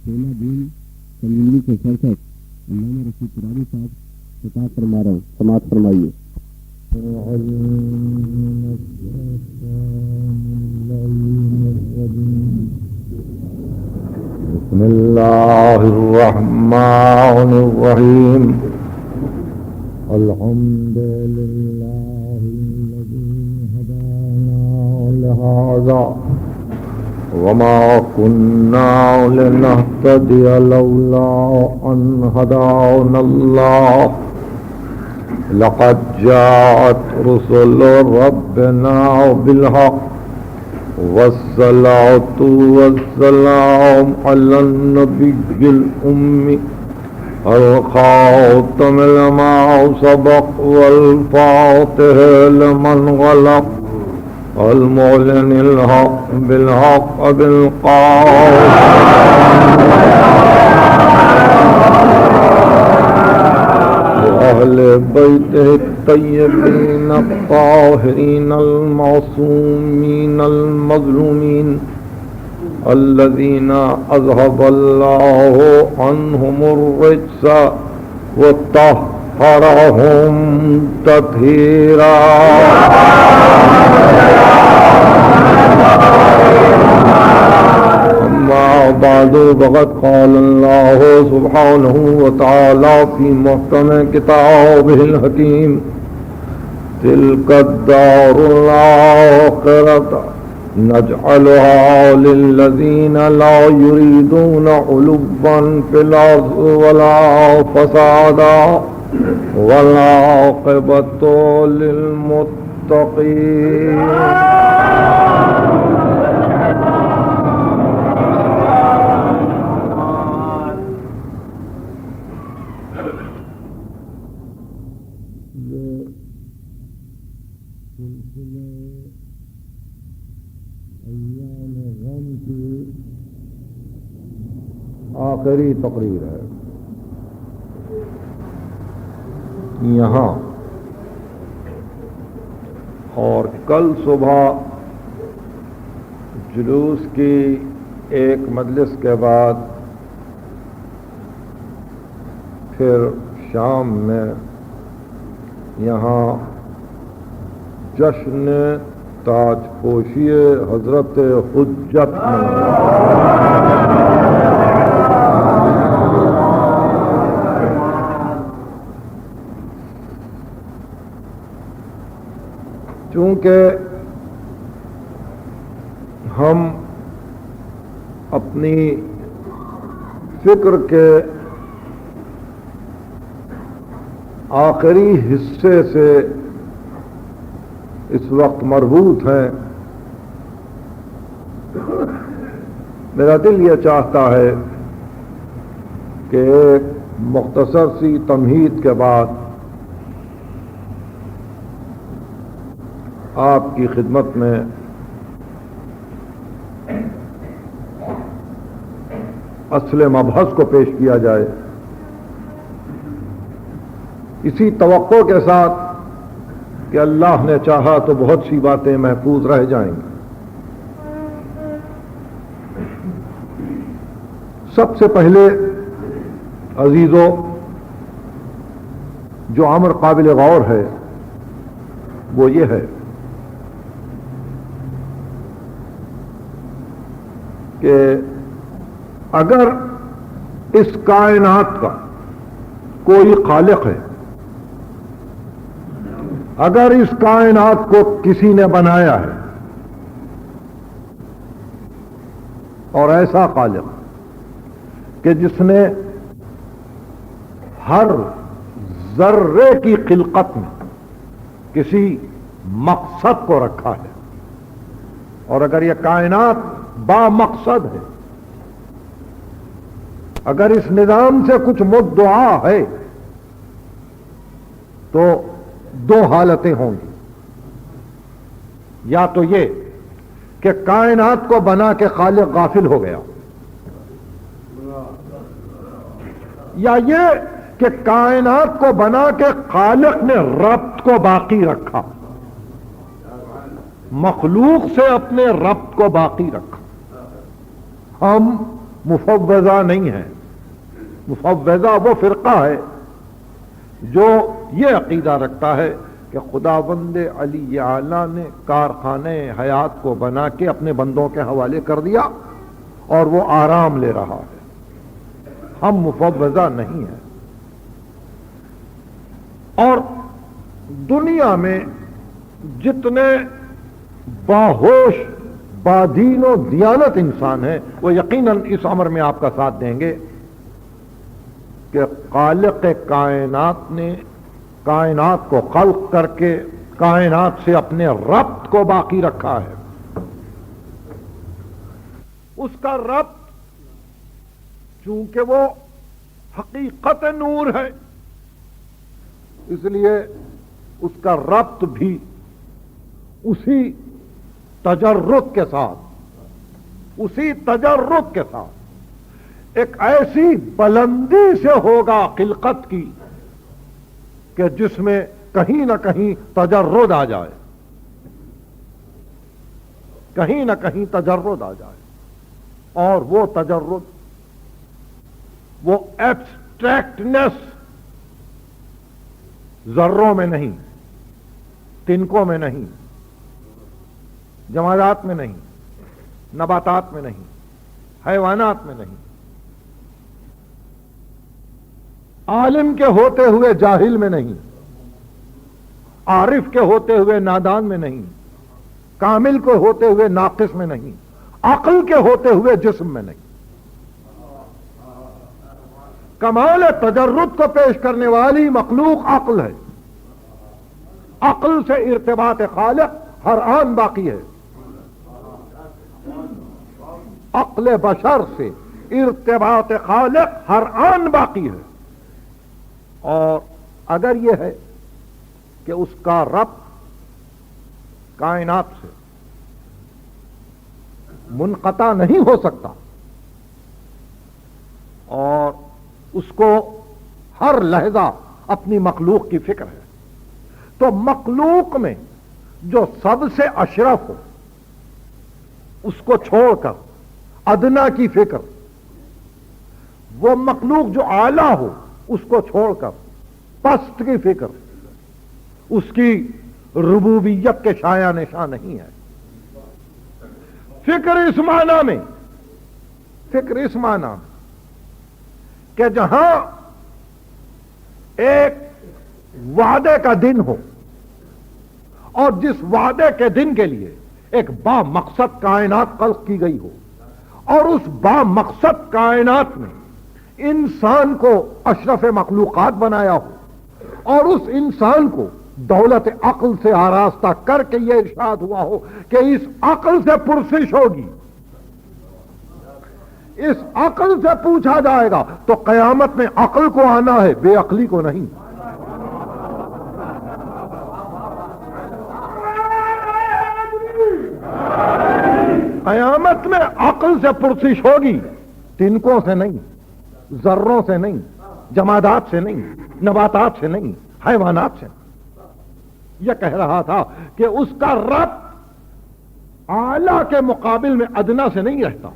16 جون 1967 علامہ رشید ترابی صاحب خطاب فرما رہا ہوں، سماعت فرمائیے۔ بسم اللہ الرحمن الرحیم الحمد للہ الذی ہدانا لہذا وما كنا لنهتدي لولا أن هدانا الله لقد جاءت رسل ربنا بالحق والصلاة والسلام على النبي الأمي الخاتم لما سبق والفاتح لمن غلق المعلن الحق بالحق بالقول وأهل بيته الطيبين الطاهرين المعصومين المظلومين الذين أذهب الله عنهم الرجس وطهرهم تطهيرا أما بعد فقد قال الله سبحانه وتعالى في محكم كتابه الحكيم تلك الدار الآخرة نجعلها للذين لا يريدون علوا في الأرض ولا فسادا والعاقبة للمتقين۔ آخری تقریر ہے یہاں، اور کل صبح جلوس کی ایک مجلس کے بعد پھر شام میں یہاں جشن تاج پوشی حضرت حجت چونکہ ہم اپنی فکر کے آخری حصے سے اس وقت مربوط ہیں، میرا دل یہ چاہتا ہے کہ ایک مختصر سی تمہید کے بعد آپ کی خدمت میں اصل مبحث کو پیش کیا جائے، اسی توقع کے ساتھ کہ اللہ نے چاہا تو بہت سی باتیں محفوظ رہ جائیں گی۔ سب سے پہلے عزیزو، جو امر قابل غور ہے وہ یہ ہے کہ اگر اس کائنات کا کوئی خالق ہے، اگر اس کائنات کو کسی نے بنایا ہے، اور ایسا خالق کہ جس نے ہر ذرے کی خلقت میں کسی مقصد کو رکھا ہے، اور اگر یہ کائنات با مقصد ہے، اگر اس نظام سے کچھ مدعا ہے تو دو حالتیں ہوں گی، یا تو یہ کہ کائنات کو بنا کے خالق غافل ہو گیا، یا یہ کہ کائنات کو بنا کے خالق نے ربط کو باقی رکھا، مخلوق سے اپنے ربط کو باقی رکھا۔ ہم مفوضہ نہیں ہیں. مفوضہ وہ فرقہ ہے جو یہ عقیدہ رکھتا ہے کہ خداوند علی اعلیٰ نے کارخانے حیات کو بنا کے اپنے بندوں کے حوالے کر دیا اور وہ آرام لے رہا ہے. ہم مفوضہ نہیں ہیں. اور دنیا میں جتنے باہوش بادین و دیانت انسان ہیں وہ یقیناً اس امر میں آپ کا ساتھ دیں گے کہ خالق کائنات نے کائنات کو خلق کر کے کائنات سے اپنے ربط کو باقی رکھا ہے. اس کا ربط چونکہ وہ حقیقت نور ہے اس لیے اس کا ربط بھی اسی تجرد کے ساتھ ایک ایسی بلندی سے ہوگا خلقت کی کہ جس میں کہیں نہ کہیں تجرد آ جائے, کہیں نہ کہیں تجرد آ جائے. اور وہ تجرد, وہ ایبسٹریکٹنس ذروں میں نہیں, تنکوں میں نہیں, جمادات میں نہیں, نباتات میں نہیں, حیوانات میں نہیں, عالم کے ہوتے ہوئے جاہل میں نہیں, عارف کے ہوتے ہوئے نادان میں نہیں, کامل کے ہوتے ہوئے ناقص میں نہیں, عقل کے ہوتے ہوئے جسم میں نہیں. کمال تجرد کو پیش کرنے والی مخلوق عقل ہے. عقل سے ارتباط خالق ہر آن باقی ہے. عقل بشر سے ارتباط خالق ہر آن باقی ہے. اور اگر یہ ہے کہ اس کا ربط کائنات سے منقطع نہیں ہو سکتا اور اس کو ہر لحظہ اپنی مخلوق کی فکر ہے, تو مخلوق میں جو سب سے اشرف ہو اس کو چھوڑ کر ادنا کی فکر, وہ مخلوق جو اعلیٰ ہو اس کو چھوڑ کر پست کی فکر, اس کی ربوبیت کے شایع نشان نہیں ہے. فکر اس معنی میں کہ جہاں ایک وعدے کا دن ہو اور جس وعدے کے دن کے لیے ایک با مقصد کائنات خلق کی گئی ہو اور اس با مقصد کائنات میں انسان کو اشرف مخلوقات بنایا ہو اور اس انسان کو دولت عقل سے آراستہ کر کے یہ ارشاد ہوا ہو کہ اس عقل سے پرسش ہوگی, اس عقل سے پوچھا جائے گا, تو قیامت میں عقل کو آنا ہے, بے عقلی کو نہیں. قیامت میں عقل سے پرسش ہوگی, تنکوں سے نہیں, ذروں سے نہیں, جمادات سے نہیں, نباتات سے نہیں, حیوانات سے نہیں. یہ کہہ رہا تھا کہ اس کا رب اعلیٰ کے مقابل میں ادنا سے نہیں رہتا,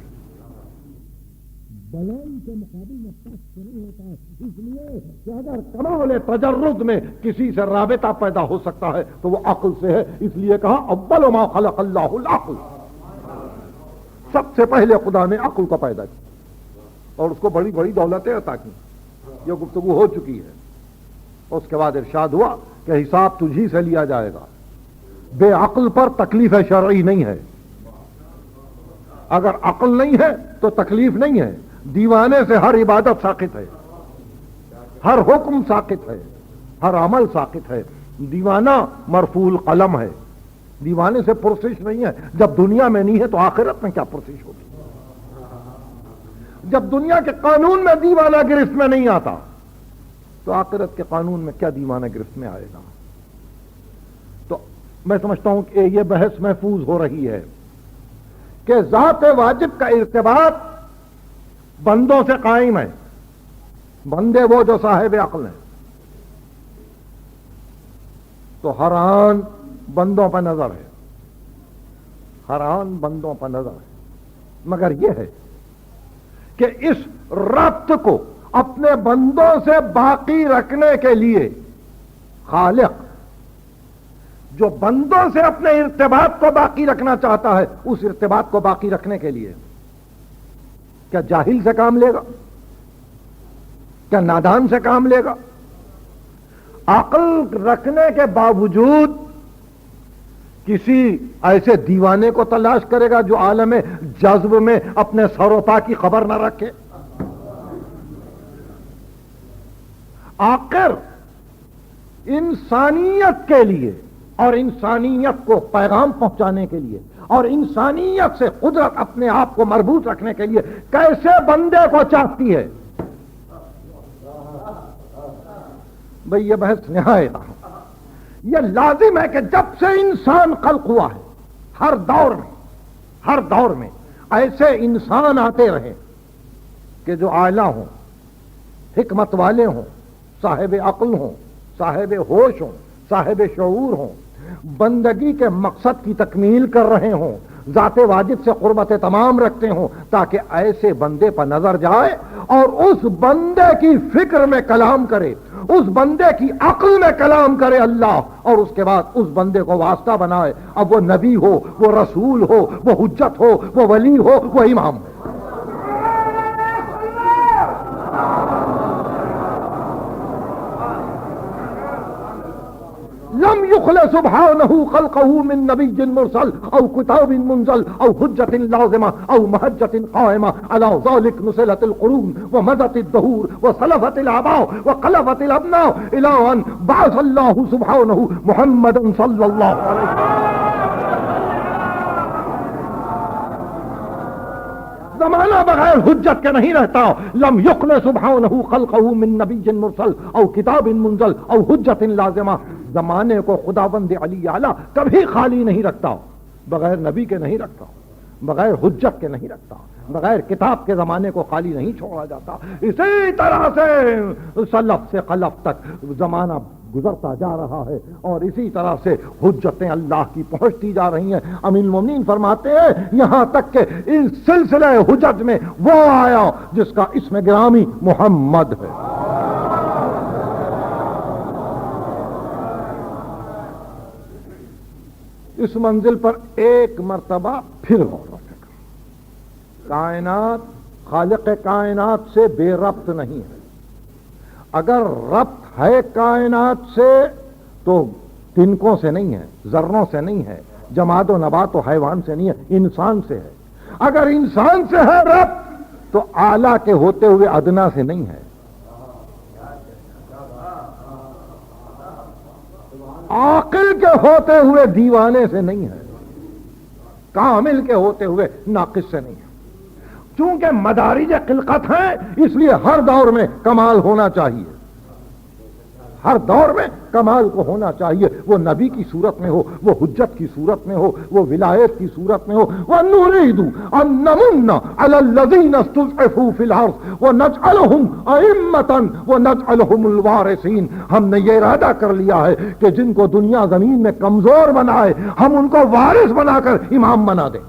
بلائی کے مقابل میں پست نہیں ہوتا ہے. اس لیے کہ اگر کمال تجرد میں کسی سے رابطہ پیدا ہو سکتا ہے تو وہ عقل سے ہے. اس لیے کہا اول ما خلق اللہ العقل, سب سے پہلے خدا نے عقل کو پیدا کیا اور اس کو بڑی بڑی دولتیں عطا کی. یہ گفتگو ہو چکی ہے. اس کے بعد ارشاد ہوا کہ حساب تجھی سے لیا جائے گا, بے عقل پر تکلیف شرعی نہیں ہے. اگر عقل نہیں ہے تو تکلیف نہیں ہے. دیوانے سے ہر عبادت ساقط ہے, ہر حکم ساقط ہے, ہر عمل ساقط ہے. دیوانہ مرفوع القلم ہے, دیوانے سے پرسش نہیں ہے. جب دنیا میں نہیں ہے تو آخرت میں کیا پرسش ہوگی؟ جب دنیا کے قانون میں دیوانہ گرفت میں نہیں آتا تو آخرت کے قانون میں کیا دیوانہ گرفت میں آئے گا؟ تو میں سمجھتا ہوں کہ یہ بحث محفوظ ہو رہی ہے کہ ذات واجب کا ارتباط بندوں سے قائم ہے. بندے وہ جو صاحب عقل ہیں, تو ہر آن بندوں پر نظر ہے, ہر آن بندوں پر نظر ہے. مگر یہ ہے کہ اس ربط کو اپنے بندوں سے باقی رکھنے کے لیے خالق جو بندوں سے اپنے ارتباط کو باقی رکھنا چاہتا ہے، اس ارتباط کو باقی رکھنے کے لیے کیا جاہل سے کام لے گا؟ کیا نادان سے کام لے گا؟ عقل رکھنے کے باوجود کسی ایسے دیوانے کو تلاش کرے گا جو عالم جذب میں اپنے سر و پا کی خبر نہ رکھے؟ آخر انسانیت کے لیے اور انسانیت کو پیغام پہنچانے کے لیے اور انسانیت سے قدرت اپنے آپ کو مربوط رکھنے کے لیے کیسے بندے کو چاہتی ہے؟ بھئی یہ بحث نہایت اہم۔ یہ لازم ہے کہ جب سے انسان خلق ہوا ہے ہر دور میں ایسے انسان آتے رہے کہ جو اعلیٰ ہوں، حکمت والے ہوں، صاحب عقل ہوں، صاحب ہوش ہوں، صاحب شعور ہوں، بندگی کے مقصد کی تکمیل کر رہے ہوں، ذات واجد سے قربت تمام رکھتے ہوں، تاکہ ایسے بندے پر نظر جائے اور اس بندے کی فکر میں کلام کرے، اس بندے کی عقل میں کلام کرے اللہ، اور اس کے بعد اس بندے کو واسطہ بنائے، اب وہ نبی ہو، وہ رسول ہو، وہ حجت ہو، وہ ولی ہو، وہ امام ہو۔ لم يخل سبحانه خلقه من نبي مرسل او كتاب منزل او حجة لازمة او مهجة قائمة على ذلك نسلت القرون ومدت الدهور وسلفت الآباء وقلفت الأبناء إلى أن بعث الله سبحانه محمدا صلى الله عليه وسلم۔ زمانہ بغیر حجت کے نہیں رہتا۔ لم یخل سبحانہ خلقہ من نبی مرسل او کتاب منزل او حجت لازمہ، زمانے کو خداوند علی اعلیٰ کبھی خالی نہیں رکھتا، بغیر نبی کے نہیں رکھتا، بغیر حجت کے نہیں رکھتا، بغیر کتاب کے زمانے کو خالی نہیں چھوڑا جاتا۔ اسی طرح سے سلف سے خلف تک زمانہ گزرتا جا رہا ہے اور اسی طرح سے حجتیں اللہ کی پہنچتی جا رہی ہیں۔ امین المومنین فرماتے ہیں یہاں تک کہ اس سلسلہ حجت میں وہ آیا جس کا اسم گرامی محمد ہے۔ اس منزل پر ایک مرتبہ پھر غور و فکر۔ کائنات خالق کائنات سے بے ربط نہیں ہے۔ اگر ربط ہے کائنات سے تو تنکوں سے نہیں ہے، ذروں سے نہیں ہے، جماد و نبات و حیوان سے نہیں ہے، انسان سے ہے۔ اگر انسان سے ہے ربط تو اعلیٰ کے ہوتے ہوئے ادنا سے نہیں ہے، عاقل کے ہوتے ہوئے دیوانے سے نہیں ہے، کامل کے ہوتے ہوئے ناقص سے نہیں ہے۔ چونکہ مدارج خلقت ہیں اس لیے ہر دور میں کمال ہونا چاہیے، ہر دور میں کمال کو ہونا چاہیے، وہ نبی کی صورت میں ہو، وہ حجت کی صورت میں ہو، وہ ولایت کی صورت میں ہو۔ وَنُرِيدُ أَن نَّمُنَّ عَلَى الَّذِينَ اسْتُضْعِفُوا فِي الْأَرْضِ وَنَجْعَلَهُمْ أَئِمَّةً وَنَجْعَلَهُمُ الْوَارِثِينَ۔ ہم نے یہ ارادہ کر لیا ہے کہ جن کو دنیا زمین میں کمزور بنائے ہم ان کو وارث بنا کر امام بنا دیں۔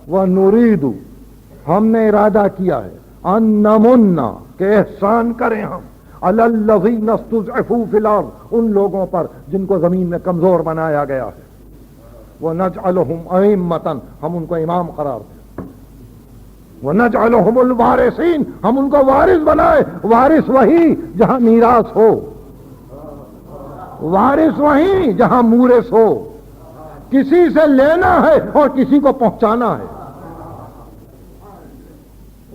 وَنُرِيدُ، ہم نے ارادہ کیا ہے، ان نمنا، کہ احسان کریں ہم، علی الذین استضعفوا فی الارض، ان لوگوں پر جن کو زمین میں کمزور بنایا گیا ہے، وَنَجْعَلُهُمْ أَئِمَّةً، ہم ان کو امام قرار دیں، وَنَجْعَلُهُمُ الْوَارِثِينَ، ہم ان کو وارث بنائے۔ وارث وہی جہاں میراث ہو، وارث وہی جہاں مورث ہو، کسی سے لینا ہے اور کسی کو پہنچانا ہے۔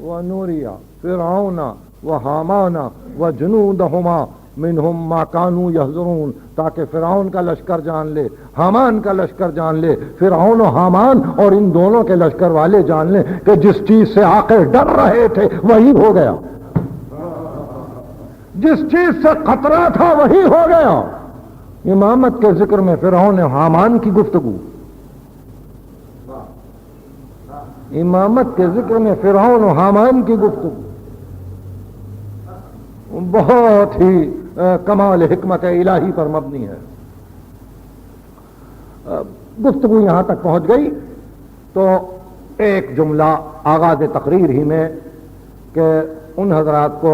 وَنُرِيَ فِرْعَوْنَ وَحَامَانَ وَجُنُودَهُمَا مِنْهُمْ مَا كَانُوا يَحْذَرُونَ، تاکہ فرعون کا لشکر جان لے، حامان کا لشکر جان لے، فرعون و حامان اور ان دونوں کے لشکر والے جان لیں کہ جس چیز سے آخر ڈر رہے تھے وہی ہو گیا، جس چیز سے خطرہ تھا وہی ہو گیا۔ امامت کے ذکر میں فرعون و حامان کی گفتگو، امامت کے ذکر میں فرعون و حامان کی گفتگو بہت ہی کمال حکمت الہی پر مبنی ہے۔ گفتگو یہاں تک پہنچ گئی تو ایک جملہ آغاز تقریر ہی میں کہ ان حضرات کو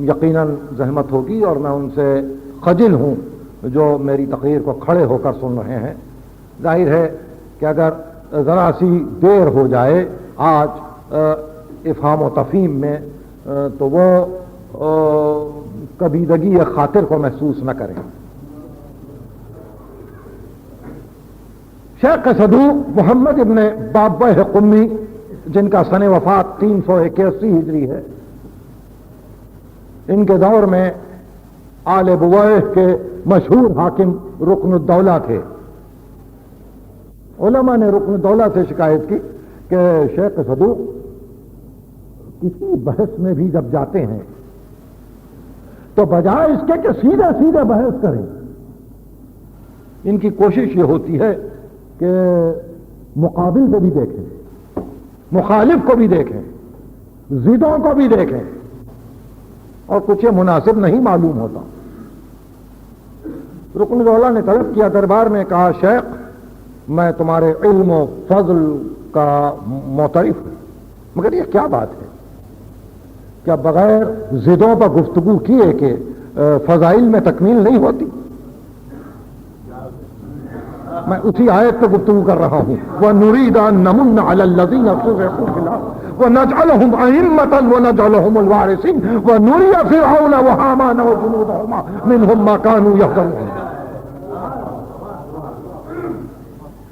یقیناً زحمت ہوگی اور میں ان سے خجل ہوں جو میری تقریر کو کھڑے ہو کر سن رہے ہیں. ظاہر ہے کہ اگر ذرا سی دیر ہو جائے آج افہام و تفہیم میں تو وہ کبیدگی خاطر کو محسوس نہ کریں. شیخ صدوق محمد ابن بابہ قمی جن کا سن وفات 381 ہجری ہے، ان کے دور میں آل بویہ کے مشہور حاکم رکن الدولہ تھے. علماء نے رکن الدولہ سے شکایت کی کہ شیخ صدوق کسی بحث میں بھی جب جاتے ہیں تو بجائے اس کے کہ سیدھے سیدھے بحث کریں، ان کی کوشش یہ ہوتی ہے کہ مقابل کو بھی دیکھیں، مخالف کو بھی دیکھیں، ضدوں کو بھی دیکھیں، اور کچھ مناسب نہیں معلوم ہوتا. رکن الدولہ نے طلب کیا دربار میں، کہا شیخ میں تمہارے علم و فضل کا معترف ہوں، مگر یہ کیا بات ہے؟ کیا بغیر ضدوں پر گفتگو کیے کہ فضائل میں تکمیل نہیں ہوتی؟ میں اسی آیت پہ گفتگو کر رہا ہوں، وَنُرِيدَ أَن نَّمُنَّ عَلَى الَّذِينَ اسْتُضْعِفُوا فِي الْأَرْضِ وَنَجْعَلَهُمْ أَئِمَّةً وَنَجْعَلَهُمُ الْوَارِثِينَ وَنُرِيَ فِرْعَوْنَ وَهَامَانَ وَجُنُودَهُمَا مِنْهُمْ مَا كَانُوا يَحْذَرُونَ.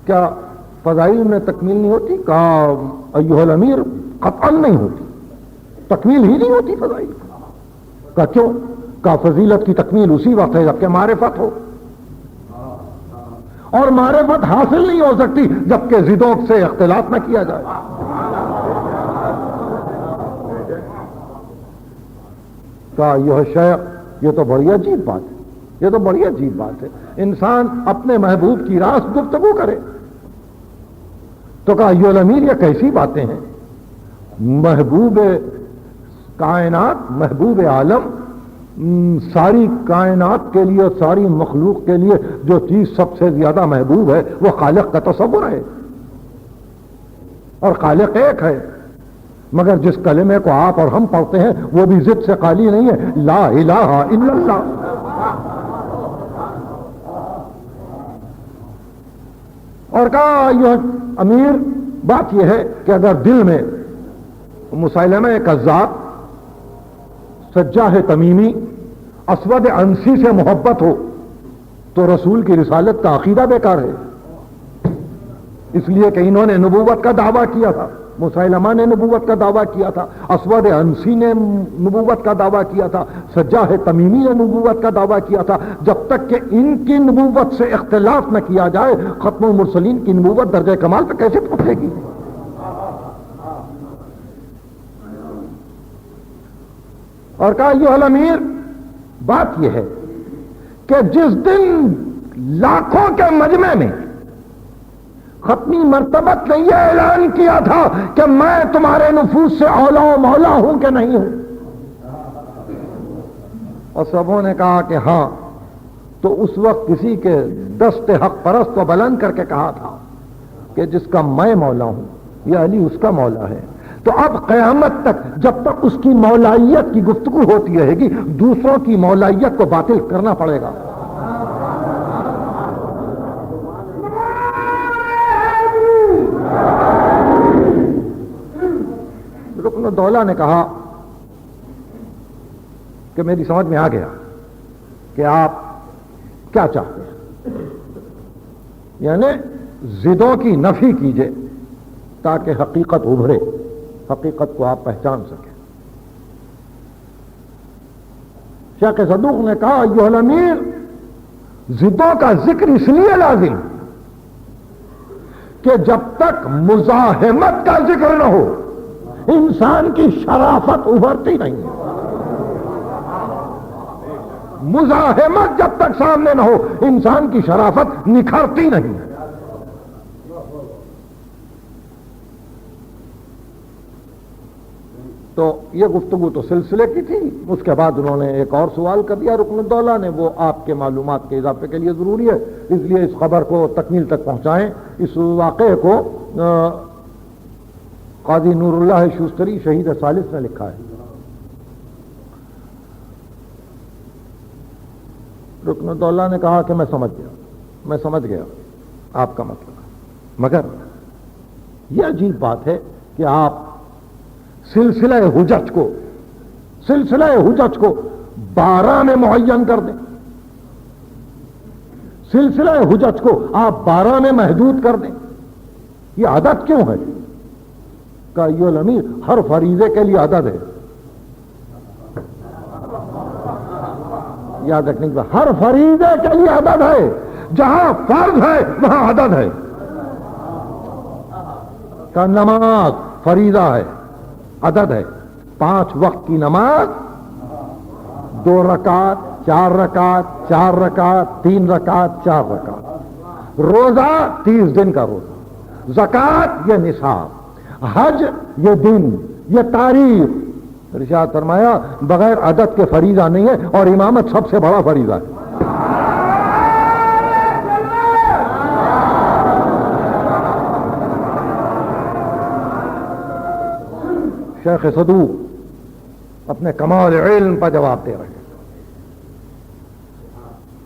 کیا فضائل میں تکمیل نہیں ہوتی؟ کہا ایھا الامیر قطعاً نہیں ہوتی، تکمیل ہی نہیں ہوتی فضائل. کہا کیوں؟ کہا فضیلت کی تکمیل اسی وقت ہے جبکہ معرفت ہو، اور معرفت حاصل نہیں ہو سکتی جبکہ ضدوں سے اختلاف نہ کیا جائے. کہا یہ شیخ یہ تو بڑی عجیب بات ہے، یہ تو بڑی عجیب بات ہے، انسان اپنے محبوب کی راست گفتگو کرے. تو کہا ایھا الامیر یہ کیسی باتیں ہیں؟ محبوب کائنات، محبوب عالم، ساری کائنات کے لیے، ساری مخلوق کے لیے جو چیز سب سے زیادہ محبوب ہے وہ خالق کا تصور ہے، اور خالق ایک ہے. مگر جس کلمے کو آپ اور ہم پڑھتے ہیں وہ بھی ضد سے خالی نہیں ہے، لا الہ الا اللہ. اور کہا یہ امیر بات یہ ہے کہ اگر دل میں مسیلمہ کذاب، سجاح تمیمی، اسود عنسی سے محبت ہو تو رسول کی رسالت کا عقیدہ بیکار ہے. اس لیے کہ انہوں نے نبوت کا دعویٰ کیا تھا، مسیلمہ نے نبوت کا دعویٰ کیا تھا، اسود عنسی نے نبوت کا دعویٰ کیا تھا، سجاح تمیمی نے نبوت کا دعویٰ کیا تھا. جب تک کہ ان کی نبوت سے اختلاف نہ کیا جائے ختم المرسلین کی نبوت درجہ کمال پہ کیسے پہنچے گی؟ اور کہا ایھا الامیر بات یہ ہے کہ جس دن لاکھوں کے مجمع میں ختمی مرتبت نے یہ اعلان کیا تھا کہ میں تمہارے نفوس سے اولا و مولا ہوں کہ نہیں ہوں، اور سبوں نے کہا کہ ہاں، تو اس وقت کسی کے دست حق پرست کو بلند کر کے کہا تھا کہ جس کا میں مولا ہوں یہ علی اس کا مولا ہے. تو اب قیامت تک جب تک اس کی مولائیت کی گفتگو ہوتی رہے گی دوسروں کی مولائیت کو باطل کرنا پڑے گا. رکن الدولہ نے کہا کہ میری سمجھ میں آ گیا کہ آپ کیا چاہتے ہیں، یعنی ضدوں کی نفی کیجئے تاکہ حقیقت ابھرے، حقیقت کو آپ پہچان سکیں. شیخ صدوق نے کہا ایھا الامیر ضدوں کا ذکر اس لیے لازم کہ جب تک مزاحمت کا ذکر نہ ہو انسان کی شرافت ابھرتی نہیں ہے. مزاحمت جب تک سامنے نہ ہو انسان کی شرافت نکھرتی نہیں ہے. تو یہ گفتگو تو سلسلے کی تھی. اس کے بعد انہوں نے ایک اور سوال کر دیا رکن الدولہ نے، وہ آپ کے معلومات کے اضافے کے لیے ضروری ہے، اس لیے اس خبر کو تکمیل تک پہنچائیں. اس واقعے کو قاضی نور اللہ شوستری شہید ثالث نے لکھا ہے. رکن الدولہ نے کہا کہ میں سمجھ گیا آپ کا مطلب، مگر یہ عجیب بات ہے کہ آپ سلسلہ حجج کو 12 میں معین کر دیں، سلسلہ حجج کو آپ 12 میں محدود کر دیں. یہ عدد کیوں ہے؟ کہ ایھا الامیر ہر فریضے کے لیے عدد ہے. یاد رکھنے کی بات، ہر فریضے کے لیے عدد ہے. جہاں فرض ہے وہاں عدد ہے. کہ نماز فریضہ ہے، عدد ہے. 5 وقت کی نماز 2 رکعت 4 رکعت 4 رکعت 3 رکعت 4 رکعت. روزہ 30 دن کا روزہ، زکوٰۃ یہ نصاب، حج یہ دن، یہ تاریخ. ارشاد فرمایا بغیر عدد کے فریضہ نہیں ہے، اور امامت سب سے بڑا فریضہ ہے. شیخ صدوق اپنے کمال علم پر جواب دے رہے ہیں.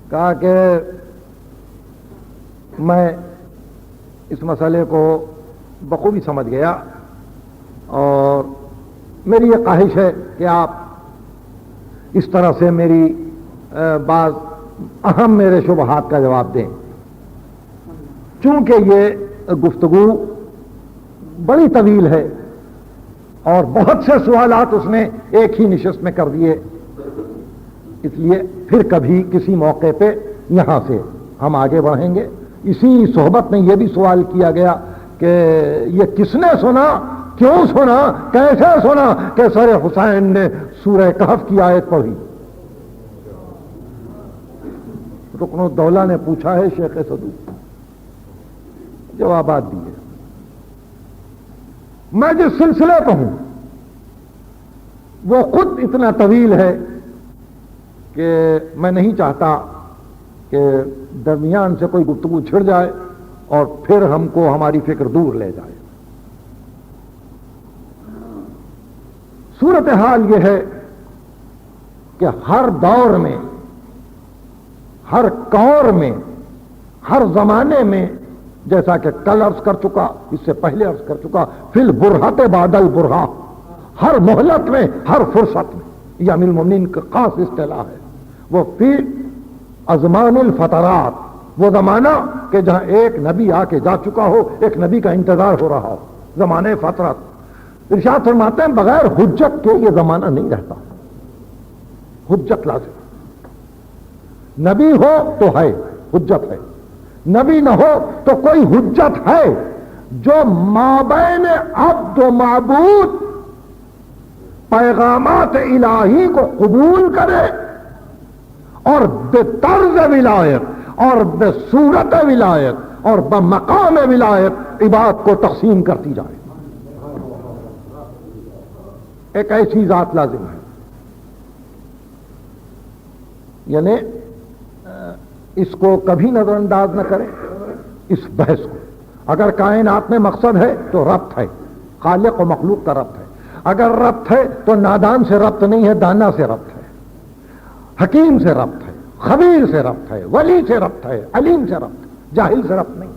کہا کہ میں اس مسئلے کو بخوبی سمجھ گیا، اور میری یہ خواہش ہے کہ آپ اس طرح سے میری بعض اہم میرے شبہات کا جواب دیں. چونکہ یہ گفتگو بڑی طویل ہے اور بہت سے سوالات اس نے ایک ہی نشست میں کر دیے، اس لیے پھر کبھی کسی موقع پہ یہاں سے ہم آگے بڑھیں گے. اسی صحبت میں یہ بھی سوال کیا گیا کہ یہ کس نے سنا، کیوں سنا، کیسے سنا کہ سر حسین نے سورہ کہف کی آیت پڑھی. رکن الدولہ نے پوچھا ہے شیخ صدوق، جوابات دیے. میں جس سلسلے پہ ہوں وہ خود اتنا طویل ہے کہ میں نہیں چاہتا کہ درمیان سے کوئی گفتگو چھڑ جائے اور پھر ہم کو ہماری فکر دور لے جائے. صورتحال یہ ہے کہ ہر دور میں، ہر کور میں، ہر زمانے میں، جیسا کہ کل عرض کر چکا، اس سے پہلے عرض کر چکا، فی البرہۃ بعد البرہہ، ہر مہلت میں، ہر فرصت میں، یہ امیر المومنین کا خاص اصطلاح ہے. وہ فی ازمان الفترات، وہ زمانہ کہ جہاں ایک نبی آ کے جا چکا ہو، ایک نبی کا انتظار ہو رہا ہو، زمانے فترت. ارشاد فرماتے ہیں بغیر حجت کے یہ زمانہ نہیں رہتا، حجت لازم. نبی ہو تو ہے حجت ہے، نبی نہ ہو تو کوئی حجت ہے جو مابین عبد و معبود پیغامات الہی کو قبول کرے اور بطرز ولایت اور بصورت ولایت اور بمقام ولایت عباد کو تقسیم کرتی جائے. ایک ایسی ذات لازم ہے. یعنی اس کو کبھی نظر انداز نہ کریں اس بحث کو. اگر کائنات میں مقصد ہے تو ربط ہے، خالق و مخلوق کا ربط ہے. اگر ربط ہے تو نادان سے ربط نہیں ہے، دانا سے ربط ہے، حکیم سے ربط ہے، خبیر سے ربط ہے، ولی سے ربط ہے، علیم سے ربط ہے، جاہل سے ربط نہیں.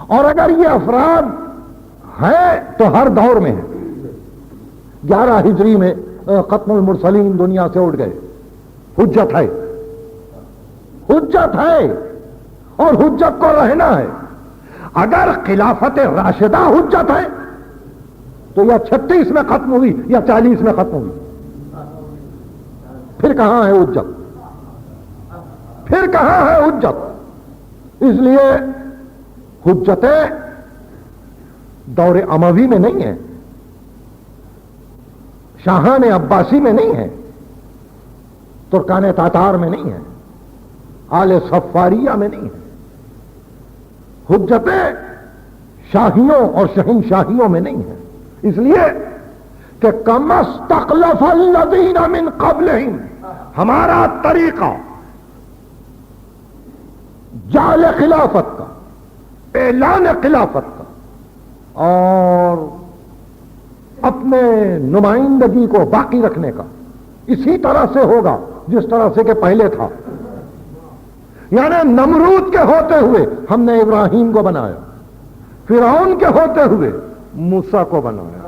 اور اگر یہ افراد ہیں تو ہر دور میں ہیں. 11 ہجری میں ختم المرسلین دنیا سے اٹھ گئے. حجت ہے، حجت ہے اور حجت کو رہنا ہے. اگر خلافت راشدہ حجت ہے تو یا 36 میں ختم ہوئی یا 40 میں ختم ہوئی. پھر کہاں ہے حجت؟ پھر کہاں ہے حجت؟ اس لیے حجتیں دور اموی میں نہیں ہیں، شاہان عباسی میں نہیں ہیں، ترکان تاتار میں نہیں ہیں، آل صفاریہ میں نہیں ہیں. حجتیں شاہیوں اور شہنشاہیوں میں نہیں ہیں. اس لیے کہ کم استخلف الذین من قبلہم، ہمارا طریقہ جعل خلافت کا، اعلان خلافت کا اور اپنے نمائندگی کو باقی رکھنے کا اسی طرح سے ہوگا جس طرح سے کہ پہلے تھا. یعنی نمرود کے ہوتے ہوئے ہم نے ابراہیم کو بنایا، فرعون کے ہوتے ہوئے موسیٰ کو بنایا،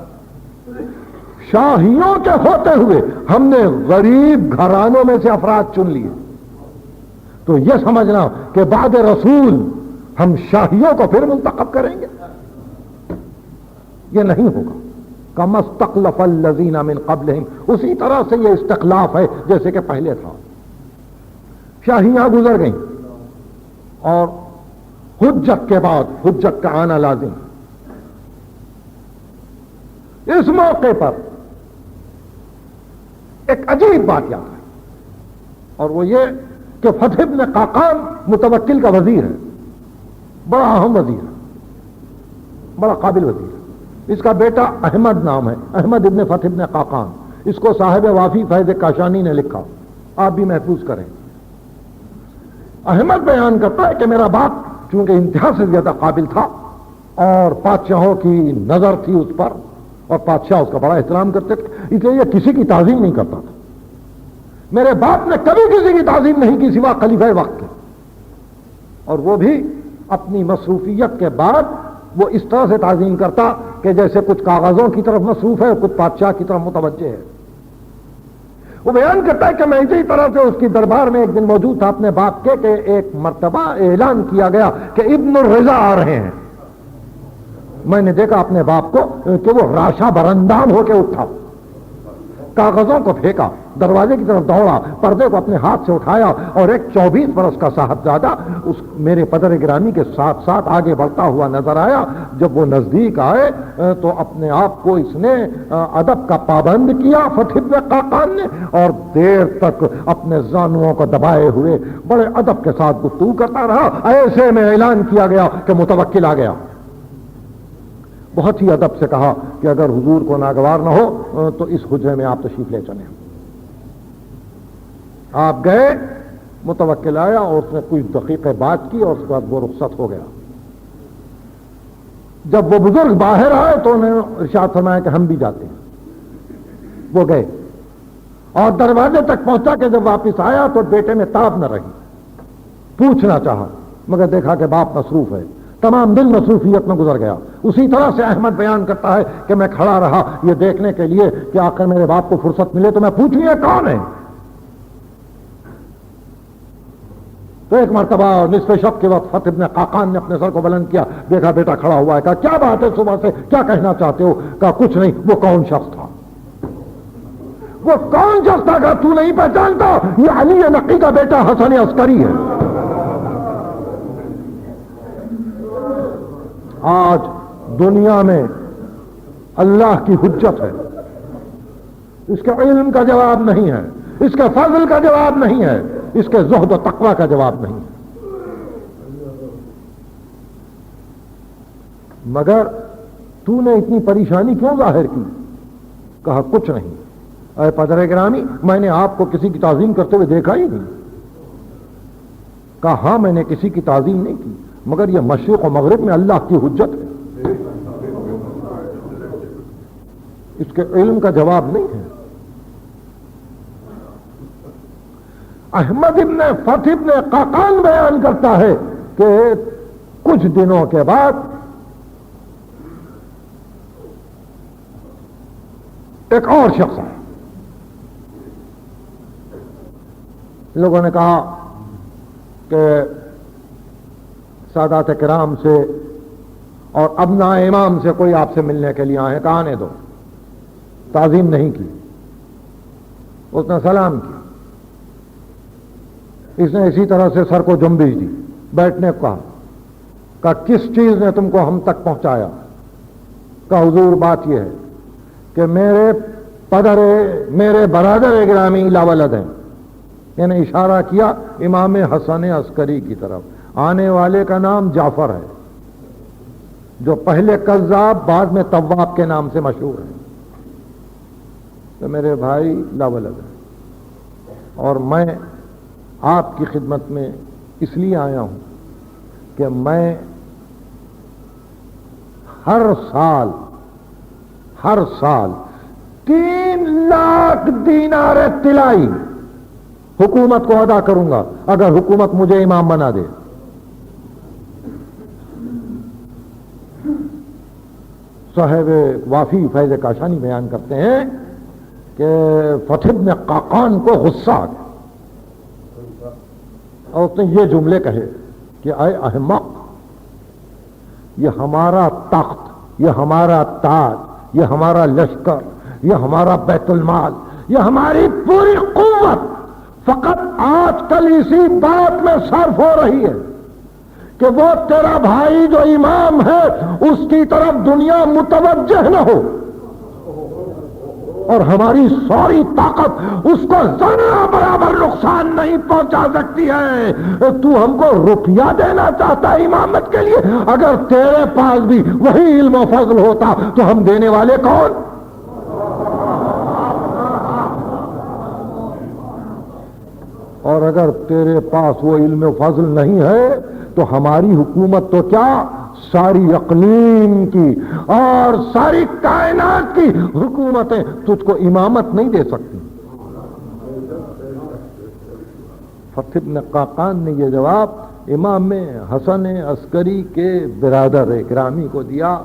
شاہیوں کے ہوتے ہوئے ہم نے غریب گھرانوں میں سے افراد چن لیے. تو یہ سمجھنا کہ بعد رسول ہم شاہیوں کو پھر منتخب کریں گے، یہ نہیں ہوگا. کما استخلف الذین من قبلہم، اسی طرح سے یہ استخلاف ہے جیسے کہ پہلے تھا. شاہیاں گزر گئیں اور حجت کے بعد حجت کا آنا لازم. اس موقع پر ایک عجیب بات یاد ہے، اور وہ یہ کہ فتح ابن قاقان متوکل کا وزیر ہے، بڑا اہم وزیر ہے، بڑا قابل وزیر ہے. اس کا بیٹا احمد نام ہے، احمد ابن فتح ابن قاقان. اس کو صاحب وافی فیض کاشانی نے لکھا، آپ بھی محفوظ کریں. احمد بیان کرتا ہے کہ میرا باپ چونکہ انتہا سے زیادہ قابل تھا اور بادشاہوں کی نظر تھی اس پر اور بادشاہ اس کا بڑا احترام کرتے تھے، اس لیے یہ کسی کی تعظیم نہیں کرتا تھا. میرے باپ نے کبھی کسی کی تعظیم نہیں کی سوا خلیفہ وقت کے، اور وہ بھی اپنی مصروفیت کے بعد وہ اس طرح سے تعظیم کرتا کہ جیسے کچھ کاغذوں کی طرف مصروف ہے اور کچھ بادشاہ کی طرف متوجہ ہے. وہ بیان کرتا ہے کہ میں اسی طرح سے اس کی دربار میں ایک دن موجود تھا اپنے باپ کے کہ ایک مرتبہ اعلان کیا گیا کہ ابن الرضا آ رہے ہیں. میں نے دیکھا اپنے باپ کو کہ وہ راشا براندام ہو کے اٹھا، کاغذوں کو پھینکا، دروازے کی طرف دوڑا، پردے کو اپنے ہاتھ سے اٹھایا اور ایک 24 برس کا صاحبزادہ اس میرے پدر گرامی کے ساتھ ساتھ آگے بڑھتا ہوا نظر آیا. جب وہ نزدیک آئے تو اپنے آپ کو اس نے ادب کا پابند کیا فتح ابن قاقان نے، اور دیر تک اپنے زانوؤں کو دبائے ہوئے بڑے ادب کے ساتھ گفتگو کرتا رہا. ایسے میں اعلان کیا گیا کہ متوکل آ گیا. بہت ہی ادب سے کہا کہ اگر حضور کو ناگوار نہ ہو تو اس حجرے میں آپ تشریف لے چلیں. آپ گئے، متوکل آیا اور اس نے کچھ دقیقے بات کی اور اس کے بعد وہ رخصت ہو گیا. جب وہ بزرگ باہر آئے تو انہوں نے ارشاد فرمایا کہ ہم بھی جاتے ہیں. وہ گئے اور دروازے تک پہنچا کہ جب واپس آیا تو بیٹے میں تاب نہ رہی. پوچھنا چاہا مگر دیکھا کہ باپ مصروف ہے، تمام دن مصروفیت میں گزر گیا. اسی طرح سے احمد بیان کرتا ہے کہ میں کھڑا رہا یہ دیکھنے کے لیے کہ آخر میرے باپ کو فرصت ملے تو میں پوچھوں یہ کون ہے. تو ایک مرتبہ نصف شب کے وقت فتح ابن قاقان نے اپنے سر کو بلند کیا، دیکھا بیٹا کھڑا ہوا ہے. کہا کیا بات ہے صبح سے، کیا کہنا چاہتے ہو؟ کہا کچھ نہیں. وہ کون شخص تھا؟ وہ کون شخص تھا؟ کہا تو نہیں پہچانتا، یہ علی نقی کا بیٹا حسن عسکری ہے. آج دنیا میں اللہ کی حجت ہے، اس کے علم کا جواب نہیں ہے، اس کے فضل کا جواب نہیں ہے، اس کے زہد و تقوی کا جواب نہیں ہے. مگر تو نے اتنی پریشانی کیوں ظاہر کی؟ کہا کچھ نہیں. اے پدر گرامی میں نے آپ کو کسی کی تعظیم کرتے ہوئے دیکھا ہی نہیں. کہا ہاں میں نے کسی کی تعظیم نہیں کی، مگر یہ مشرق و مغرب میں اللہ کی حجت ہے، اس کے علم کا جواب نہیں ہے. احمد ابن فتح ابن قاقان بیان کرتا ہے کہ کچھ دنوں کے بعد ایک اور شخص ہے. لوگوں نے کہا کہ سادات کرام سے اور ابناء امام سے کوئی آپ سے ملنے کے لیے آئے. کہا آنے دو. تعظیم نہیں کی. اس نے سلام کیا. اس نے اسی طرح سے سر کو جنبش دی. بیٹھنے کو کہا کس چیز نے تم کو ہم تک پہنچایا؟ کہا حضور بات یہ ہے کہ میرے برادر گرامی لا ولد ہیں. یعنی اشارہ کیا امام حسن عسکری کی طرف. آنے والے کا نام جعفر ہے جو پہلے کذاب بعد میں تواب کے نام سے مشہور ہے. تو میرے بھائی لاولد ہے، اور میں آپ کی خدمت میں اس لیے آیا ہوں کہ میں ہر سال 3 لاکھ دینار طلائی حکومت کو ادا کروں گا اگر حکومت مجھے امام بنا دے۔ صاحب وافی فیض کاشانی بیان کرتے ہیں کہ فتح بن قاقان کو غصہ آ گیا اور اس نے یہ جملے کہے کہ اے احمق، یہ ہمارا تخت، یہ ہمارا تاج، یہ ہمارا لشکر، یہ ہمارا بیت المال، یہ ہماری پوری قوت فقط آج کل اسی بات میں صرف ہو رہی ہے کہ وہ تیرا بھائی جو امام ہے اس کی طرف دنیا متوجہ نہ ہو، اور ہماری ساری طاقت اس کو ذرہ برابر نقصان نہیں پہنچا سکتی ہے۔ تو ہم کو روپیہ دینا چاہتا ہے امامت کے لیے؟ اگر تیرے پاس بھی وہی علم و فضل ہوتا تو ہم دینے والے کون؟ اور اگر تیرے پاس وہ علم و فضل نہیں ہے تو ہماری حکومت تو کیا، ساری اقلیم کی اور ساری کائنات کی حکومتیں تجھ کو امامت نہیں دے سکتی۔ فتح بن قاقان نے یہ جواب امام حسن عسکری کے برادر گرامی کو دیا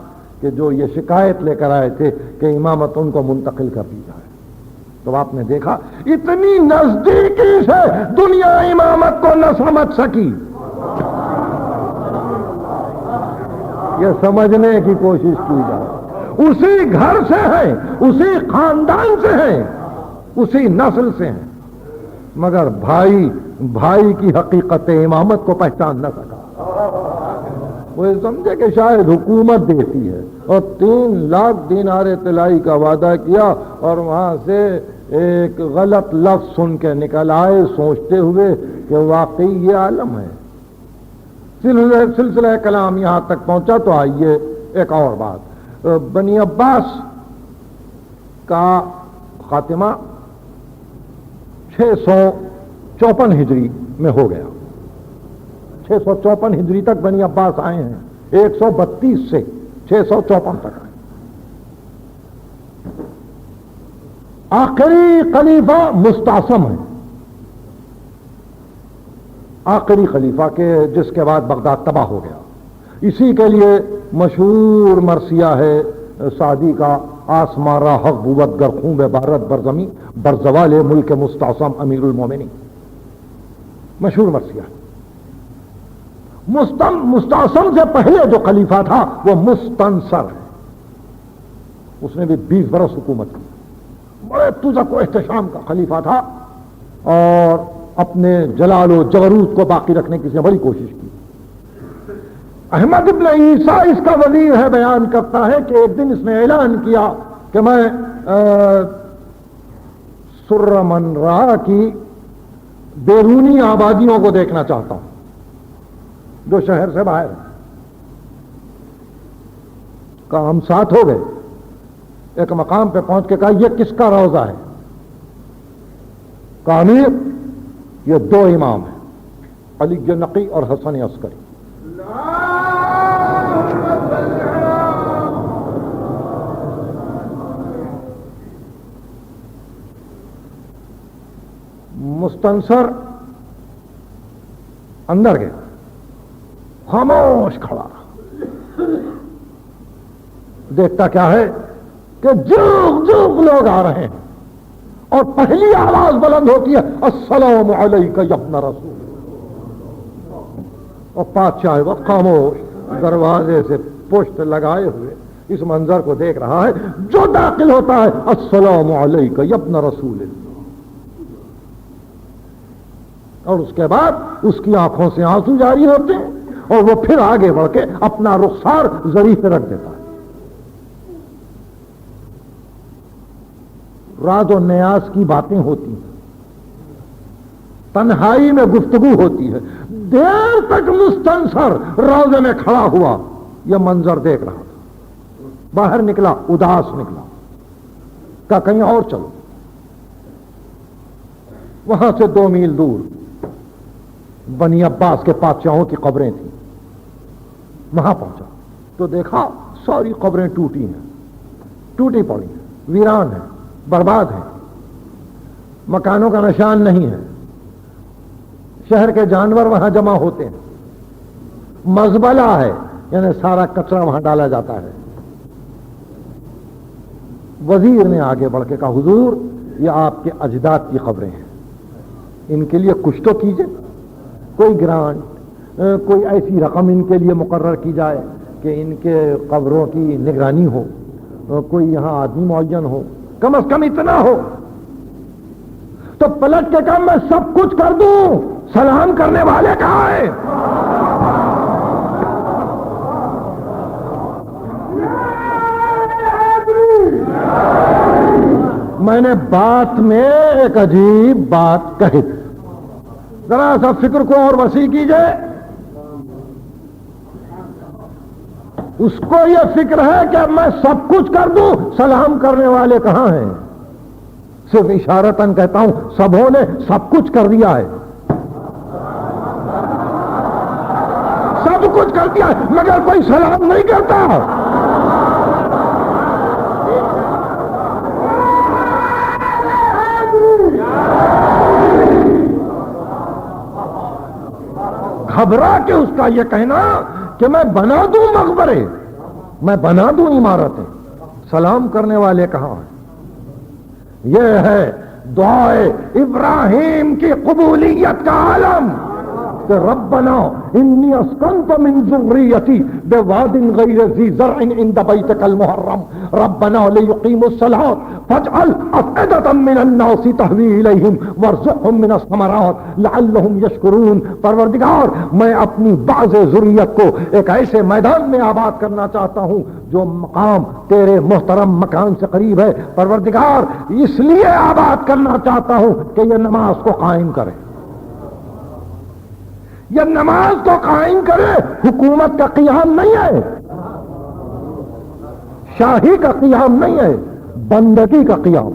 کہ جو یہ شکایت لے کر آئے تھے کہ امامت ان کو منتقل کر دی جائے۔ تو آپ نے دیکھا اتنی نزدیکی سے دنیا امامت کو نہ سمجھ سکی، یہ سمجھنے کی کوشش کی جائے۔ اسی گھر سے ہیں، اسی خاندان سے ہیں، اسی نسل سے ہیں، مگر بھائی کی حقیقت امامت کو پہچان نہ سکا۔ وہ سمجھے کہ شاید حکومت دیتی ہے، اور 3 لاکھ دینار طلائی کا وعدہ کیا اور وہاں سے ایک غلط لفظ سن کے نکل آئے سوچتے ہوئے کہ واقعی یہ عالم ہے۔ سلسلہ کلام یہاں تک پہنچا تو آئیے ایک اور بات، بنی عباس کا خاتمہ 654 ہجری میں ہو گیا۔ 654 ہجری تک بنی عباس آئے ہیں، 132 سے 654 تک آئے۔ آخری خلیفہ مستعصم ہے، آخری خلیفہ کے جس کے بعد بغداد تباہ ہو گیا۔ اسی کے لیے مشہور مرثیہ ہے سعدی کا، آسمان را حق بود گر خون بارت برزمی بر زوال ملک مستعصم امیر المومنین، مشہور مرثیہ ہے۔ مستعصم سے پہلے جو خلیفہ تھا وہ مستنصر ہے، اس نے بھی 20 برس حکومت کی، بڑے تزک و احتشام کا خلیفہ تھا، اور اپنے جلال و جبروت کو باقی رکھنے کی اس نے بڑی کوشش کی۔ احمد ابن عیسیٰ اس کا وزیر ہے، بیان کرتا ہے کہ ایک دن اس نے اعلان کیا کہ میں سرمن را کی بیرونی آبادیوں کو دیکھنا چاہتا ہوں جو شہر سے باہر ہیں۔ کہا ہم ساتھ ہو گئے، ایک مقام پہ پہنچ کے کہا یہ کس کا روضہ ہے؟ کہا امیر یہ 2 امام ہیں، علی نقی اور حسن عسکری۔ مستنصر اندر گیا، خاموش کھڑا رہا، دیکھتا کیا ہے کہ جوگ لوگ آ رہے ہیں، اور پہلی آواز بلند ہوتی ہے السلام علیکہ یا ابن رسول، اور بادشاہ وقت خاموش دروازے سے پشت لگائے ہوئے اس منظر کو دیکھ رہا ہے۔ جو داخل ہوتا ہے السلام علیکہ یا ابن رسول اللہ، اور اس کے بعد اس کی آنکھوں سے آنسو جاری ہوتے ہیں، اور وہ پھر آگے بڑھ کے اپنا رخسار زری پہ رکھ دیتا ہے۔ راز و نیاز کی باتیں ہوتی ہیں، تنہائی میں گفتگو ہوتی ہے۔ دیر تک مستنصر روضے میں کھڑا ہوا یہ منظر دیکھ رہا تھا، باہر نکلا اداس نکلا، کہا کہیں اور چلو۔ وہاں سے 2 میل دور بنی عباس کے بادشاہوں کی قبریں تھیں. وہاں پہنچا تو دیکھا ساری قبریں ٹوٹی ہیں, ٹوٹی پڑی ہیں, ویران ہیں, برباد ہیں, مکانوں کا نشان نہیں ہے. شہر کے جانور وہاں جمع ہوتے ہیں, مزبلہ ہے, یعنی سارا کچرا وہاں ڈالا جاتا ہے. وزیر نے آگے بڑھ کے کہا حضور یہ آپ کے اجداد کی قبریں ہیں, ان کے لیے کچھ تو کیجئے, کوئی گرانٹ, کوئی ایسی رقم ان کے لیے مقرر کی جائے کہ ان کے قبروں کی نگرانی ہو, کوئی یہاں آدمی معین ہو, کم از کم اتنا ہو. تو پلٹ کے کہا میں سب کچھ کر دوں, سلام کرنے والے کہاں ہیں؟ میں نے بات میں ایک عجیب بات کہی, ذرا سا فکر کو اور وسیع کیجئے. اس کو یہ فکر ہے کہ میں سب کچھ کر دوں, سلام کرنے والے کہاں ہیں؟ صرف اشارتاً کہتا ہوں سبوں نے سب کچھ کر دیا ہے, سب کچھ کر دیا ہے, مگر کوئی سلام نہیں کرتا. گھبرا کے اس کا یہ کہنا کہ میں بنا دوں مقبرے, میں بنا دوں عمارتیں, سلام کرنے والے کہاں ہیں؟ یہ ہے دعائے ابراہیم کی قبولیت کا عالم کہ ربنا انی اسکنت من ذریتی بواد غیر ذی زرع عند بیتک المحرم ربنا لیقیموا الصلاة فاجعل افئدة من الناس تهوی الیہم وارزقهم من الثمرات لعلهم یشکرون. پروردگار میں اپنی بعض ذریت کو ایک ایسے میدان میں آباد کرنا چاہتا ہوں جو مقام تیرے محترم مکان سے قریب ہے. پروردگار اس لیے آباد کرنا چاہتا ہوں کہ یہ نماز کو قائم کرے, یہ نماز کو قائم کرے. حکومت کا قیام نہیں ہے, شاہی کا قیام نہیں ہے, بندگی کا قیام.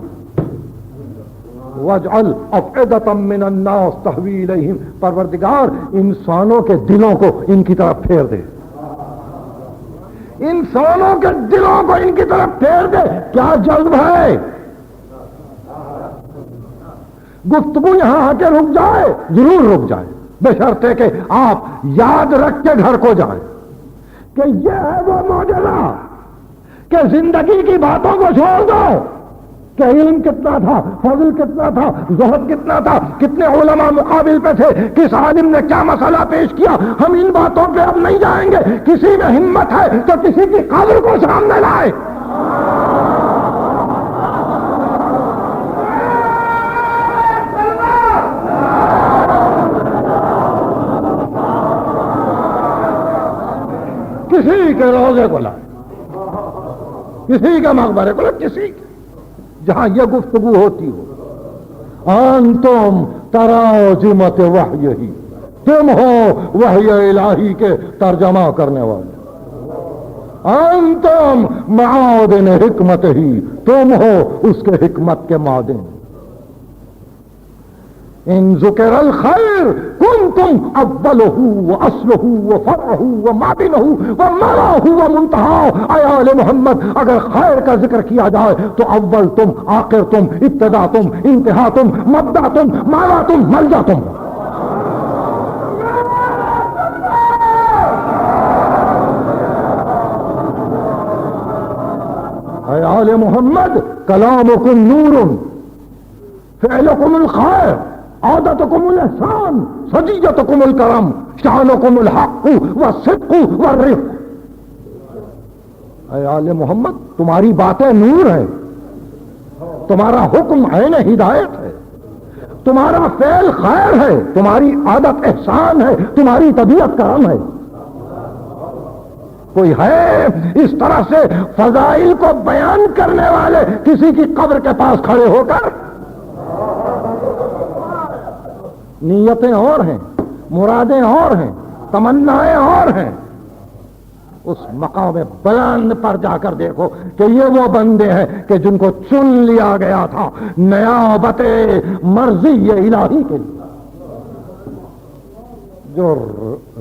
وَاجْعَلْ أَفْئِدَةً مِّنَ النَّاسِ تَهْوِي إِلَيْهِمْ. پروردگار انسانوں کے دلوں کو ان کی طرف پھیر دے, انسانوں کے دلوں کو ان کی طرف پھیر دے. کیا جذب ہے؟ گفتگو یہاں آ کے رک جائے, ضرور رک جائے, بشرطے کہ آپ یاد رکھ کے گھر کو جائیں کہ یہ ہے وہ معجزہ کہ زندگی کی باتوں کو چھوڑ دو کہ علم کتنا تھا, فضل کتنا تھا, زہد کتنا تھا, کتنے علماء مقابل پہ تھے, کس عالم نے کیا مسئلہ پیش کیا. ہم ان باتوں پہ اب نہیں جائیں گے. کسی میں ہمت ہے تو کسی کی قبر کو سامنے لائے. کسی کے روزے کو لائے, کسی کے مقبرے کو لائے, کسی کے جہاں یہ گفتگو ہوتی ہو. انتم تراجمت وحی, تم ہو وحی الہی کے ترجمہ کرنے والے. انتم معادن حکمت ہی, تم ہو اس کے حکمت کے معدن. ان ذکر الخیر کنتم اولہ واصلہ وفرعہ ومعدنہ ومرعہ ومنتہا. اے آل محمد اگر خیر کا ذکر کیا جائے تو اول تم, آخر تم, ابتدا تم, انتہا تم, مبدا تم, مالا تم, ملجا تم. اے آل محمد کلامکم نور, فعلکم الخیر, عادتکم الاحسان, سجیتکم الکرم, شانکم الحق والصدق والرفق. اے آل محمد تمہاری باتیں نور ہیں, تمہارا حکم عین ہدایت ہے, تمہارا فعل خیر ہے, تمہاری عادت احسان ہے, تمہاری طبیعت کرم ہے. کوئی ہے اس طرح سے فضائل کو بیان کرنے والے کسی کی قبر کے پاس کھڑے ہو کر؟ نیتیں اور ہیں, مرادیں اور ہیں, تمنائیں اور ہیں. اس مقام بلند پر جا کر دیکھو کہ یہ وہ بندے ہیں کہ جن کو چن لیا گیا تھا نیابت مرضی الہی کے لیے، جو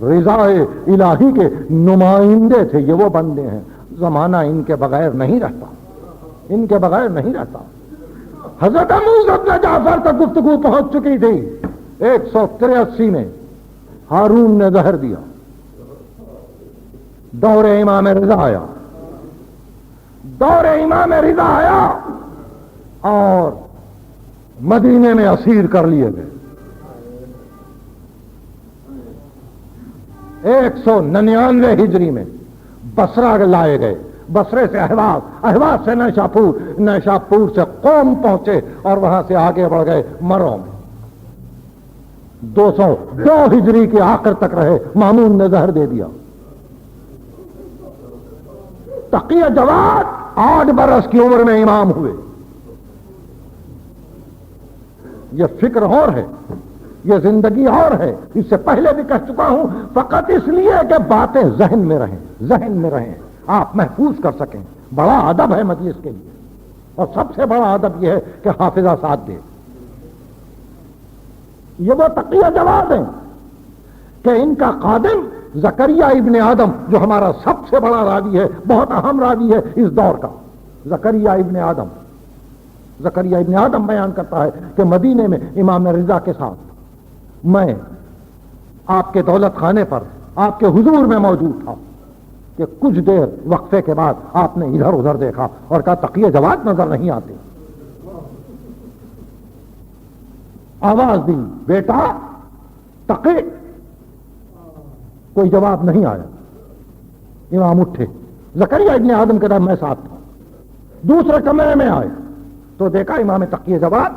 رضا الہی کے نمائندے تھے، یہ وہ بندے ہیں۔ زمانہ ان کے بغیر نہیں رہتا، ان کے بغیر نہیں رہتا۔ حضرت موسیٰ بن جعفر تک گفتگو پہنچ چکی تھی۔ 183 میں ہارون نے زہر دیا، دور امام رضا آیا، دور امام رضا آیا اور مدینے میں اسیر کر لیے گئے۔ 199 ہجری میں بصرہ لائے گئے، بصرے سے اہواز، اہواز سے نیشاپور، نیشاپور سے قوم پہنچے اور وہاں سے آگے بڑھ گئے مرو میں۔ 202 ہجری کے آخر تک رہے، مامون نے زہر دے دیا۔ تقی جواد 8 برس کی عمر میں امام ہوئے۔ یہ فکر اور ہے، یہ زندگی اور ہے، اس سے پہلے بھی کہہ چکا ہوں، فقط اس لیے کہ باتیں ذہن میں رہیں، ذہن میں رہیں، آپ محفوظ کر سکیں۔ بڑا ادب ہے مجلس کے لیے، اور سب سے بڑا ادب یہ ہے کہ حافظہ ساتھ دے۔ یہ وہ تقیہ جواد ہیں کہ ان کا خادم زکریا ابن آدم، جو ہمارا سب سے بڑا راوی ہے، بہت اہم راوی ہے اس دور کا، زکریا ابن آدم، زکریا ابن آدم بیان کرتا ہے کہ مدینے میں امام رضا کے ساتھ میں آپ کے دولت خانے پر آپ کے حضور میں موجود تھا کہ کچھ دیر وقفے کے بعد آپ نے ادھر ادھر دیکھا اور کہا تقیہ جواد نظر نہیں آتے۔ آواز دی، بیٹا تقی، کوئی جواب نہیں آیا۔ امام اٹھے، زکریا ابن آدم کے نام میں ساتھ تھا، دوسرے کمرے میں آئے تو دیکھا امام تقی جواد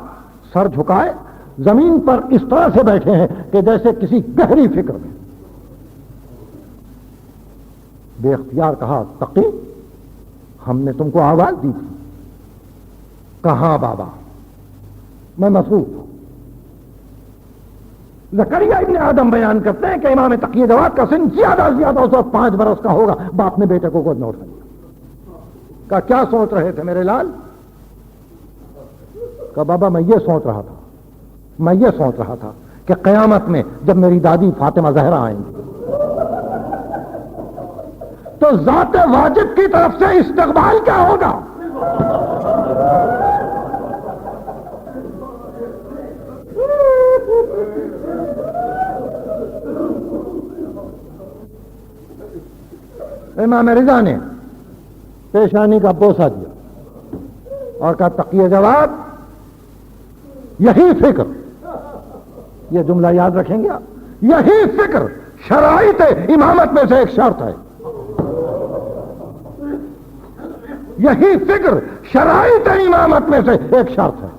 سر جھکائے زمین پر اس طرح سے بیٹھے ہیں کہ جیسے کسی گہری فکر میں۔ بے اختیار کہا، تقی ہم نے تم کو آواز دی تھی۔ کہاں بابا، میں مصروف ہوں۔ زکریا ابن آدم بیان کرتے ہیں کہ امام تقی جواد کا سن زیادہ سے زیادہ اس وقت 5 برس کا ہوگا۔ باپ نے بیٹے کو گود میں اٹھا لیا، کہا کیا سوچ رہے تھے میرے لال؟ کہا بابا میں یہ سوچ رہا تھا، میں یہ سوچ رہا تھا کہ قیامت میں جب میری دادی فاطمہ زہرا آئیں گی تو ذات واجب کی طرف سے استقبال کیا ہوگا؟ امام رضا نے پیشانی کا بوسہ دیا اور کہا تقی جواد، یہی فکر، یہ جملہ یاد رکھیں گے، یہی فکر شرائط امامت میں سے ایک شرط ہے، یہی فکر شرائط امامت میں سے ایک شرط ہے۔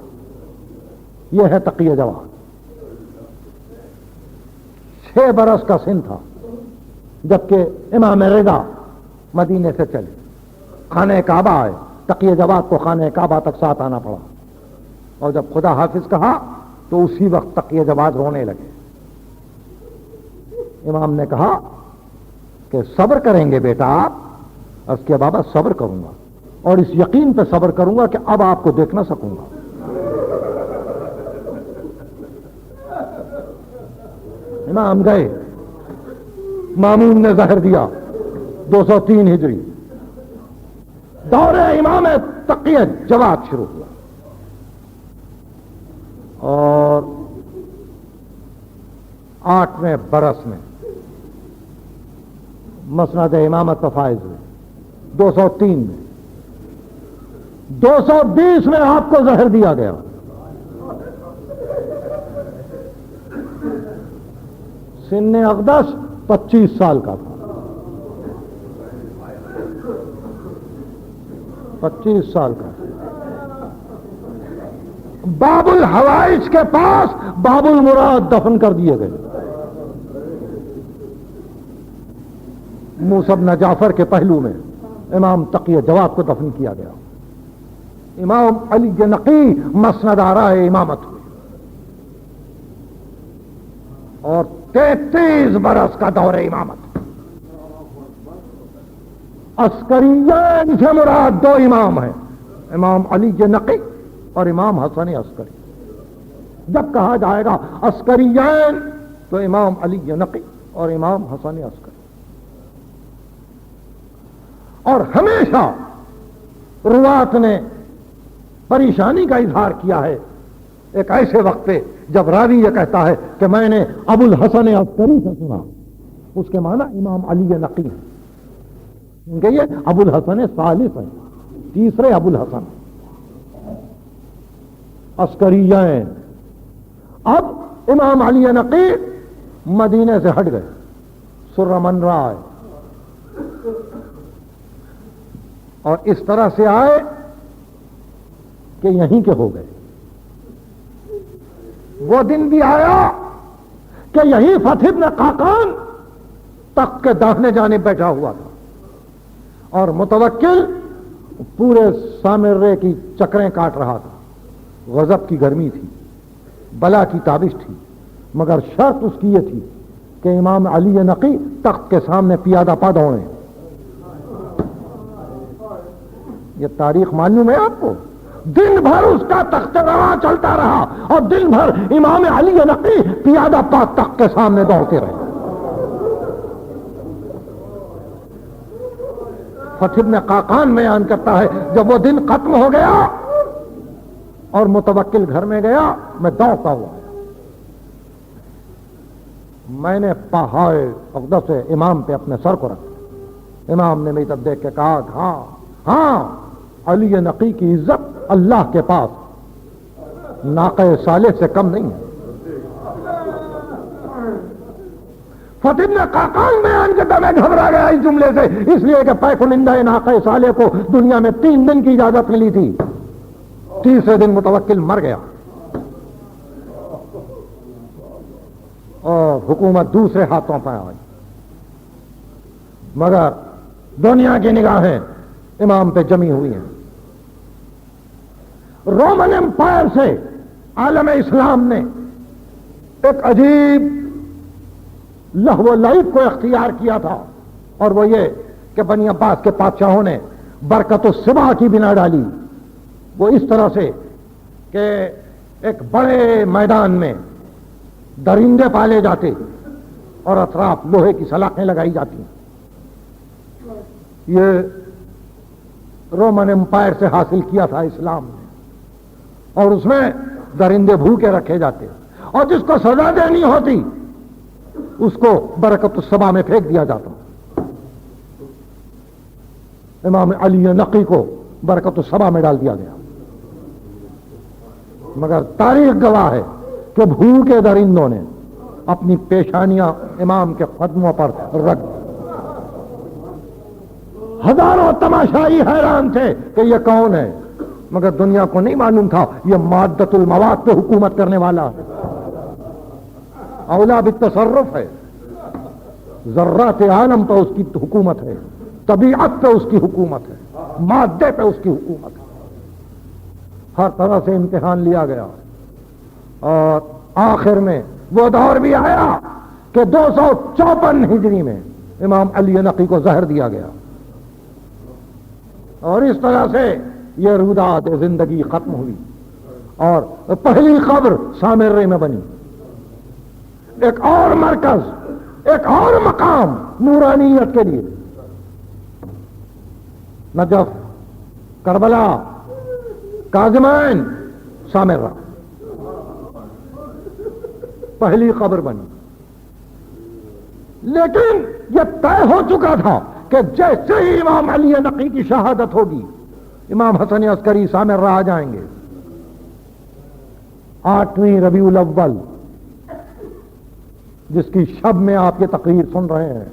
یہ ہے تقی جواد۔ 6 برس کا سن تھا جبکہ امام رضا مدینے سے چلے، خانہ کعبہ آئے، تقی جواد کو خانہ کعبہ تک ساتھ آنا پڑا، اور جب خدا حافظ کہا تو اسی وقت تقی جواد رونے لگے۔ امام نے کہا کہ صبر کریں گے بیٹا آپ؟ اس کے بابا صبر کروں گا، اور اس یقین پہ صبر کروں گا کہ اب آپ کو دیکھ نہ سکوں گا۔ امام گئے، مامون نے زہر دیا، 203 ہجری، دور امام تقی جواد شروع ہوا، اور 8ویں برس میں مسند امامت پر فائز ہوئے۔ 203 میں، 220 میں آپ کو زہر دیا گیا۔ سن اقدس 25 سال کا تھا، 25 سال کا تھا۔ باب الحوائج کے پاس باب المراد دفن کر دیے گئے۔ موسیٰ بن جعفر کے پہلو میں امام تقی جواد کو دفن کیا گیا۔ امام علی نقی مسند آرا امامت ہوئی، اور 33 برس کا دور امامت۔ عسکریین سے مراد دو امام ہیں، امام علی نقی اور امام حسن عسکری۔ جب کہا جائے گا عسکریین تو امام علی نقی اور امام حسن عسکری۔ اور ہمیشہ روات نے پریشانی کا اظہار کیا ہے ایک ایسے وقت پہ جب راوی یہ کہتا ہے کہ میں نے ابو الحسن عسکری سے سنا، اس کے معنی امام علی نقی ہیں، کیونکہ یہ ابو الحسن ثالث ہیں، تیسرے ابو الحسن عسکریین۔ اب امام علی نقی مدینے سے ہٹ گئے، سرمن رائے، اور اس طرح سے آئے کہ یہیں کے ہو گئے۔ وہ دن بھی آیا کہ یہی فتح بن قاقان تخت کے داہنے جانب بیٹھا ہوا تھا اور متوکل پورے سامرے کی چکریں کاٹ رہا تھا۔ غضب کی گرمی تھی، بلا کی تابش تھی، مگر شرط اس کی یہ تھی کہ امام علی نقی تخت کے سامنے پیادہ پا دوڑیں۔ یہ تاریخ معلوم ہے آپ کو، دن بھر اس کا تخت رواں چلتا رہا اور دن بھر امام علی نقی پیادہ پا تخت کے سامنے دوڑتے رہے۔ فتح بن قاقان بیان کرتا ہے جب وہ دن ختم ہو گیا اور متوکل گھر میں گیا، میں دوڑتا ہوا میں نے پہاڑ اقدس سے امام پہ اپنے سر کو رکھا۔ امام نے میری طرف دیکھ کے کہا ہاں ہاں، علی نقی کی عزت اللہ کے پاس ناقہ صالح سے کم نہیں ہے۔ فتح بن قاقان بیان کرتا میں گھبرا گیا اس جملے سے، اس لیے کہ پے کنندہ ناقہ صالح کو دنیا میں 3 دن کی اجازت ملی تھی، تیسرے دن متوکل مر گیا اور حکومت دوسرے ہاتھوں پہ آئی۔ مگر دنیا کی نگاہیں امام پہ جمی ہوئی ہیں۔ رومن امپائر سے عالم اسلام نے ایک عجیب لہو و لعب کو اختیار کیا تھا، اور وہ یہ کہ بنی عباس کے بادشاہوں نے برکت السبا کی بنا ڈالی۔ وہ اس طرح سے کہ ایک بڑے میدان میں درندے پالے جاتے اور اطراف لوہے کی سلاخیں لگائی جاتی۔ یہ رومن امپائر سے حاصل کیا تھا اسلام نے، اور اس میں درندے بھوکے رکھے جاتے، اور جس کو سزا دینی ہوتی اس کو برکت السبا میں پھینک دیا جاتا۔ امام علی نقی کو برکت السبا میں ڈال دیا گیا، مگر تاریخ گواہ ہے کہ بھوکے درندوں نے اپنی پیشانیاں امام کے قدموں پر رکھ دی۔ ہزاروں تماشائی حیران تھے کہ یہ کون ہے، مگر دنیا کو نہیں معلوم تھا یہ مادت المواد پہ حکومت کرنے والا ہے، اولا بالتصرف ہے، ذرات عالم پہ اس کی حکومت ہے، طبیعت پہ اس کی حکومت ہے، مادے پہ اس کی حکومت ہے۔ ہر طرح سے امتحان لیا گیا اور آخر میں وہ دور بھی آیا کہ 254 ہجری میں امام علی نقی کو زہر دیا گیا، اور اس طرح سے یہ روداد زندگی ختم ہوئی اور پہلی قبر سامرے میں بنی، ایک اور مرکز، ایک اور مقام نورانیت کے لیے۔ نجف، کربلا، کاظمین، سامرہ، پہلی قبر بنی۔ لیکن یہ طے ہو چکا تھا کہ جیسے ہی امام علی نقی کی شہادت ہوگی امام حسن عسکری سامرہ آ جائیں گے۔ 8ویں ربیع الاول جس کی شب میں آپ یہ تقریر سن رہے ہیں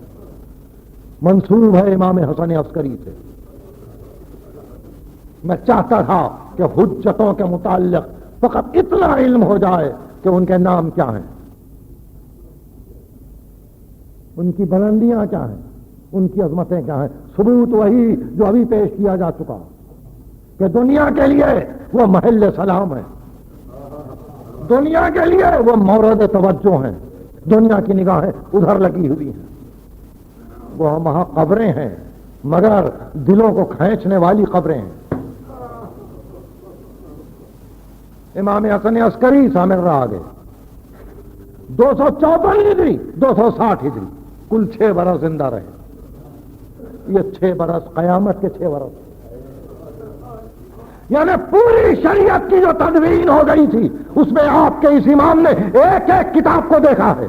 منسوب ہے امام حسن عسکری سے۔ میں چاہتا تھا کہ حجتوں کے متعلق فقط اتنا علم ہو جائے کہ ان کے نام کیا ہیں، ان کی بلندیاں کیا ہیں، ان کی عظمتیں کیا ہیں۔ ثبوت وہی جو ابھی پیش کیا جا چکا کہ دنیا کے لیے وہ محل سلام ہے، دنیا کے لیے وہ مورد توجہ ہیں، دنیا کی نگاہیں ادھر لگی ہوئی ہیں، وہ وہاں قبریں ہیں مگر دلوں کو کھینچنے والی قبریں ہیں. امام حسن عسکری سامر رہا آگے 254 ہجری 260 ہجری کل 6 برس زندہ رہے. یہ 6 برس قیامت کے 6 برس، یعنی پوری شریعت کی جو تدوین ہو گئی تھی اس میں آپ کے اس امام نے ایک ایک کتاب کو دیکھا ہے،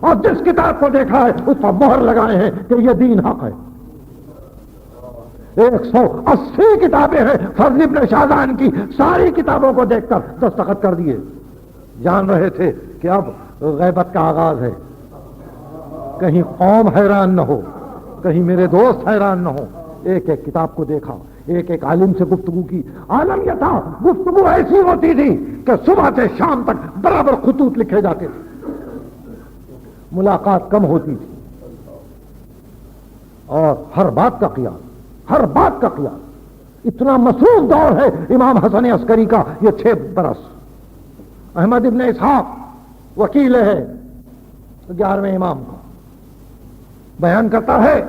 اور جس کتاب کو دیکھا ہے اس پر مہر لگائے ہیں کہ یہ دین حق ہے. 180 کتابیں ہیں فضل ابن شاہزان کی، ساری کتابوں کو دیکھ کر دستخط کر دیے. جان رہے تھے کہ اب غیبت کا آغاز ہے، کہیں قوم حیران نہ ہو، کہیں میرے دوست حیران نہ ہو. ایک ایک کتاب کو دیکھا، ایک ایک عالم سے گفتگو کی. عالم یہ تھا گفتگو ایسی ہوتی تھی کہ صبح سے شام تک برابر خطوط لکھے جاتے تھے، ملاقات کم ہوتی تھی، اور ہر بات کا قیاس، ہر بات کا قیاس. اتنا مصروف دور ہے امام حسن عسکری کا یہ 6 برس. احمد ابن اسحاق وکیل ہے 11ویں امام کا، بیان کرتا ہے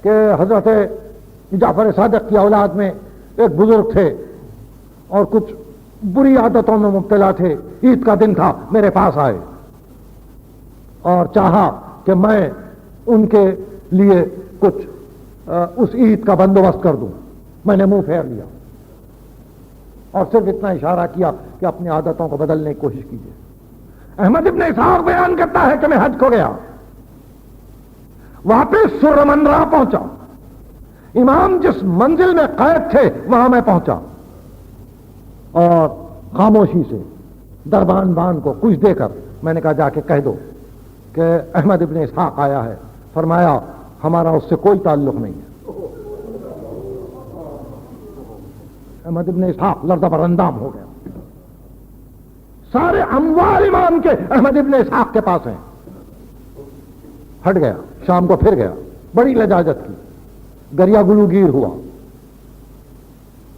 کہ حضرت جعفر صادق کی اولاد میں ایک بزرگ تھے اور کچھ بری عادتوں میں مبتلا تھے. عید کا دن تھا، میرے پاس آئے اور چاہا کہ میں ان کے لیے کچھ اس عید کا بندوبست کر دوں. میں نے منہ پھیر لیا اور صرف اتنا اشارہ کیا کہ اپنی عادتوں کو بدلنے کی کوشش کیجیے. احمد ابن اسحاق بیان کرتا ہے کہ میں حج کو گیا، واپس سرمندرا پہنچا. امام جس منزل میں قید تھے وہاں میں پہنچا اور خاموشی سے دربان بان کو کچھ دے کر میں نے کہا جا کے کہہ دو کہ احمد ابن اسحاق آیا ہے. فرمایا ہمارا اس سے کوئی تعلق نہیں ہے. احمد ابن اسحاق لرزہ بر اندام ہو گیا. سارے اموال امام کے احمد ابن اسحاق کے پاس ہیں. ہٹ گیا، شام کو پھر گیا، بڑی لجاجت کی، گریا گلوگیر ہوا.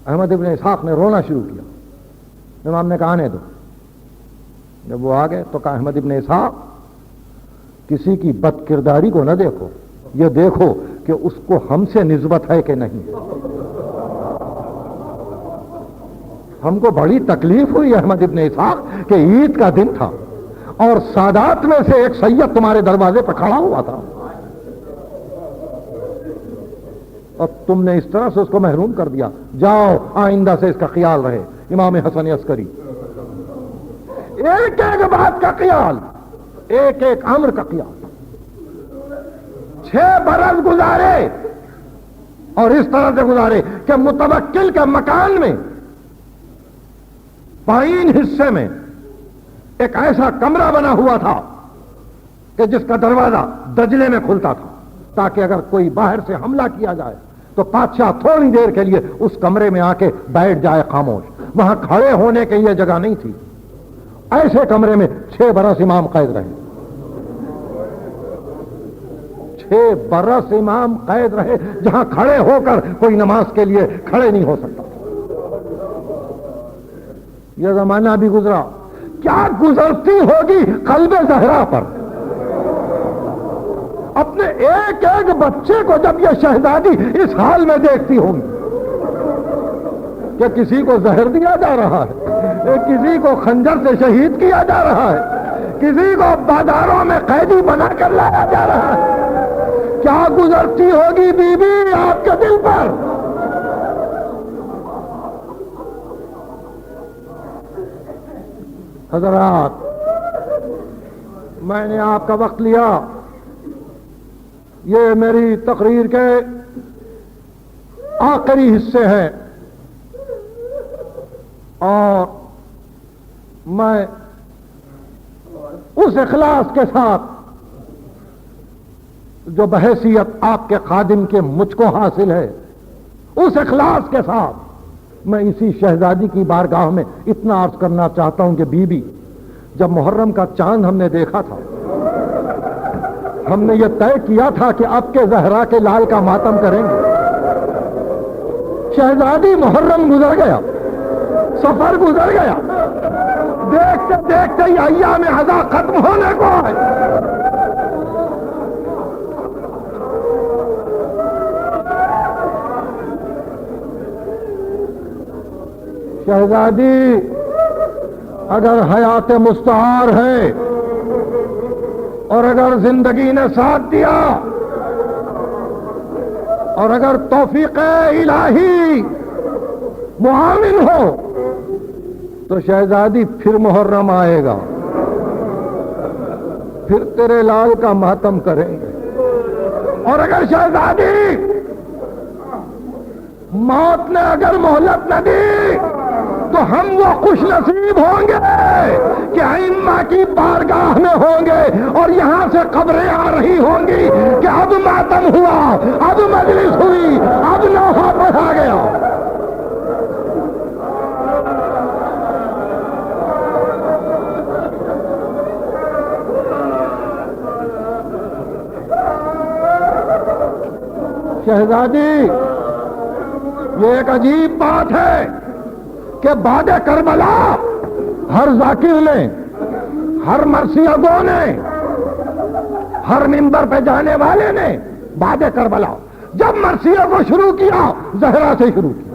احمد ابن اسحاق نے رونا شروع کیا. امام نے کہا آنے دو. جب وہ آ گئے تو کہا احمد ابن اسحاق کسی کی بد کرداری کو نہ دیکھو، یہ دیکھو کہ اس کو ہم سے نسبت ہے کہ نہیں. ہم کو بڑی تکلیف ہوئی احمد ابن اسحاق کہ عید کا دن تھا اور سادات میں سے ایک سید تمہارے دروازے پر کھڑا ہوا تھا اور تم نے اس طرح سے اس کو محروم کر دیا. جاؤ آئندہ سے اس کا خیال رہے. امام حسن عسکری ایک ایک بات کا خیال، ایک ایک امر کا خیال. 6 برس گزارے اور اس طرح سے گزارے کہ متوکل کے مکان میں بائیں حصے میں ایک ایسا کمرہ بنا ہوا تھا کہ جس کا دروازہ دجلے میں کھلتا تھا تاکہ اگر کوئی باہر سے حملہ کیا جائے تو بادشاہ تھوڑی دیر کے لیے اس کمرے میں آ کے بیٹھ جائے خاموش. وہاں کھڑے ہونے کے لیے جگہ نہیں تھی. ایسے کمرے میں 6 برس امام قید رہے. 6 برس امام قید رہے جہاں کھڑے ہو کر کوئی نماز کے لیے کھڑے نہیں ہو سکتا. یہ زمانہ بھی گزرا. کیا گزرتی ہوگی قلب زہرا پر. اپنے ایک ایک بچے کو جب یہ شہزادی اس حال میں دیکھتی ہوگی کہ کسی کو زہر دیا جا رہا ہے، کسی کو خنجر سے شہید کیا جا رہا ہے، کسی کو بازاروں میں قیدی بنا کر لایا جا رہا ہے، کیا گزرتی ہوگی بی بی آپ کے دل پر. حضرات میں نے آپ کا وقت لیا. یہ میری تقریر کے آخری حصے ہیں اور میں اس اخلاص کے ساتھ جو بحیثیت آپ کے خادم کے مجھ کو حاصل ہے، اس اخلاص کے ساتھ میں اسی شہزادی کی بارگاہ میں اتنا عرض کرنا چاہتا ہوں کہ بی بی جب محرم کا چاند ہم نے دیکھا تھا ہم نے یہ طے کیا تھا کہ اب کے زہرا کے لال کا ماتم کریں گے. شہزادی محرم گزر گیا، سفر گزر گیا، دیکھتے دیکھتے ہی ایام عزا ختم ہونے کو آئے. شہزادی اگر حیات مستعار ہے اور اگر زندگی نے ساتھ دیا اور اگر توفیق الہی معاون ہو تو شہزادی پھر محرم آئے گا، پھر تیرے لال کا ماتم کریں گے۔ اور اگر شہزادی موت نے اگر مہلت نہ دی تو ہم وہ خوش نصیب ہوں گے کہ ائمہ کی بارگاہ میں ہوں گے اور یہاں سے خبریں آ رہی ہوں گی کہ اب ماتم ہوا، اب مجلس ہوئی، اب نوحہ پڑھا گیا۔ شہزادی یہ ایک عجیب بات ہے کہ بعد کربلا ہر ذاکر نے، ہر مرثیہ گو نے، ہر منبر پہ جانے والے نے بعد کربلا جب مرثیہ کو شروع کیا زہرا سے شروع کیا۔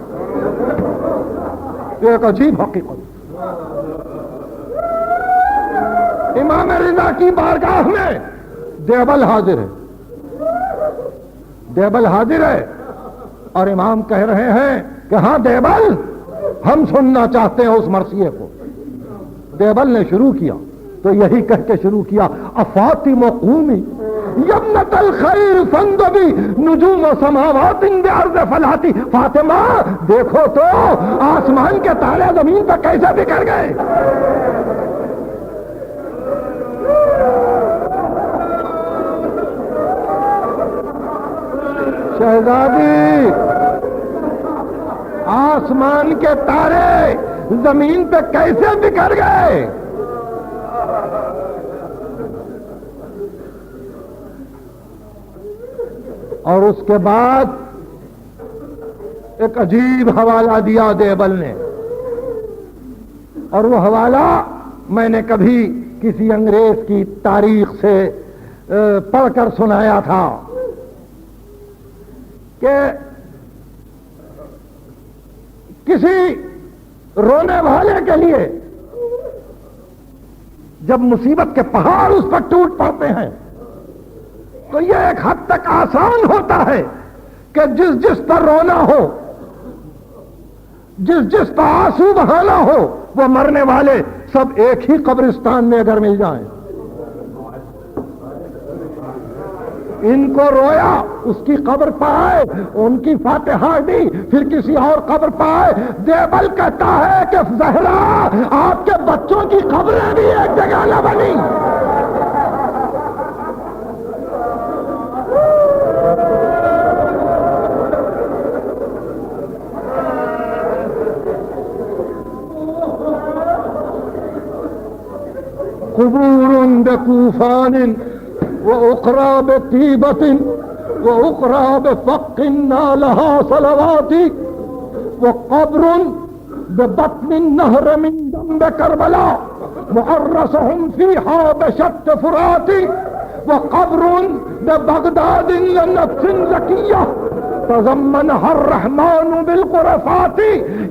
یہ ایک عجیب حقیقت۔ امام رضا کی بارگاہ میں دیوبل حاضر ہے، دیوبل حاضر ہے اور امام کہہ رہے ہیں کہ ہاں دیوبل ہم سننا چاہتے ہیں اس مرثیے کو۔ دیوبل نے شروع کیا تو یہی کہہ کے شروع کیا، افاطم قومی یمنۃ الخیر فانضبی نجوم سماوات بعرض فلاتی۔ فاطمہ دیکھو تو آسمان کے تارے زمین پہ کیسے بکھر گئے۔ شہزادی آسمان کے تارے زمین پہ کیسے بکھر گئے؟ اور اس کے بعد ایک عجیب حوالہ دیا دیوبل نے، اور وہ حوالہ میں نے کبھی کسی انگریز کی تاریخ سے پڑھ کر سنایا تھا کہ کسی رونے والے کے لیے جب مصیبت کے پہاڑ اس پر ٹوٹ پڑتے ہیں تو یہ ایک حد تک آسان ہوتا ہے کہ جس جس پر رونا ہو، جس جس پر آنسو بہانا ہو، وہ مرنے والے سب ایک ہی قبرستان میں اگر مل جائیں، ان کو رویا اس کی قبر پہ آئے، ان کی فاتحہ دی، پھر کسی اور قبر پہ آئے۔ دیوبل کہتا ہے کہ زہرا آپ کے بچوں کی قبریں بھی ایک جگہ نہ بنی۔ قبور بکوفان وأخرى بطيبة وأخرى بفق نالها صلوات وقبر ببطن النهر من جنب كربلاء معرسهم فيها بشت فرات وقبر ببغداد لنفس زكية تضمنها الرحمن بالغرفات۔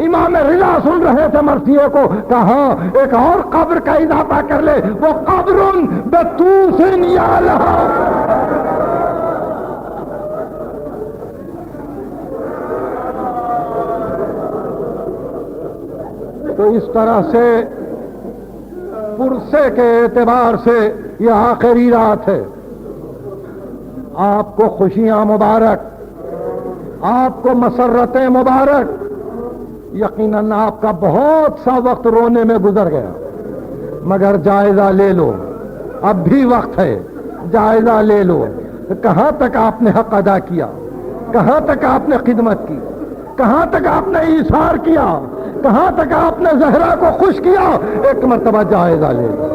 امام رضا سن رہے تھے مرثیے کو، کہا ایک اور قبر کا اضافہ کر لے، وہ قبر بطوس یالہا۔ تو اس طرح سے پرسے کے اعتبار سے یہ آخری رات ہے۔ آپ کو خوشیاں مبارک، آپ کو مسرتیں مبارک۔ یقیناً آپ کا بہت سا وقت رونے میں گزر گیا، مگر جائزہ لے لو، اب بھی وقت ہے، جائزہ لے لو۔ کہاں تک آپ نے حق ادا کیا، کہاں تک آپ نے خدمت کی، کہاں تک آپ نے ایثار کیا، کہاں تک آپ نے زہرا کو خوش کیا۔ ایک مرتبہ جائزہ لے لو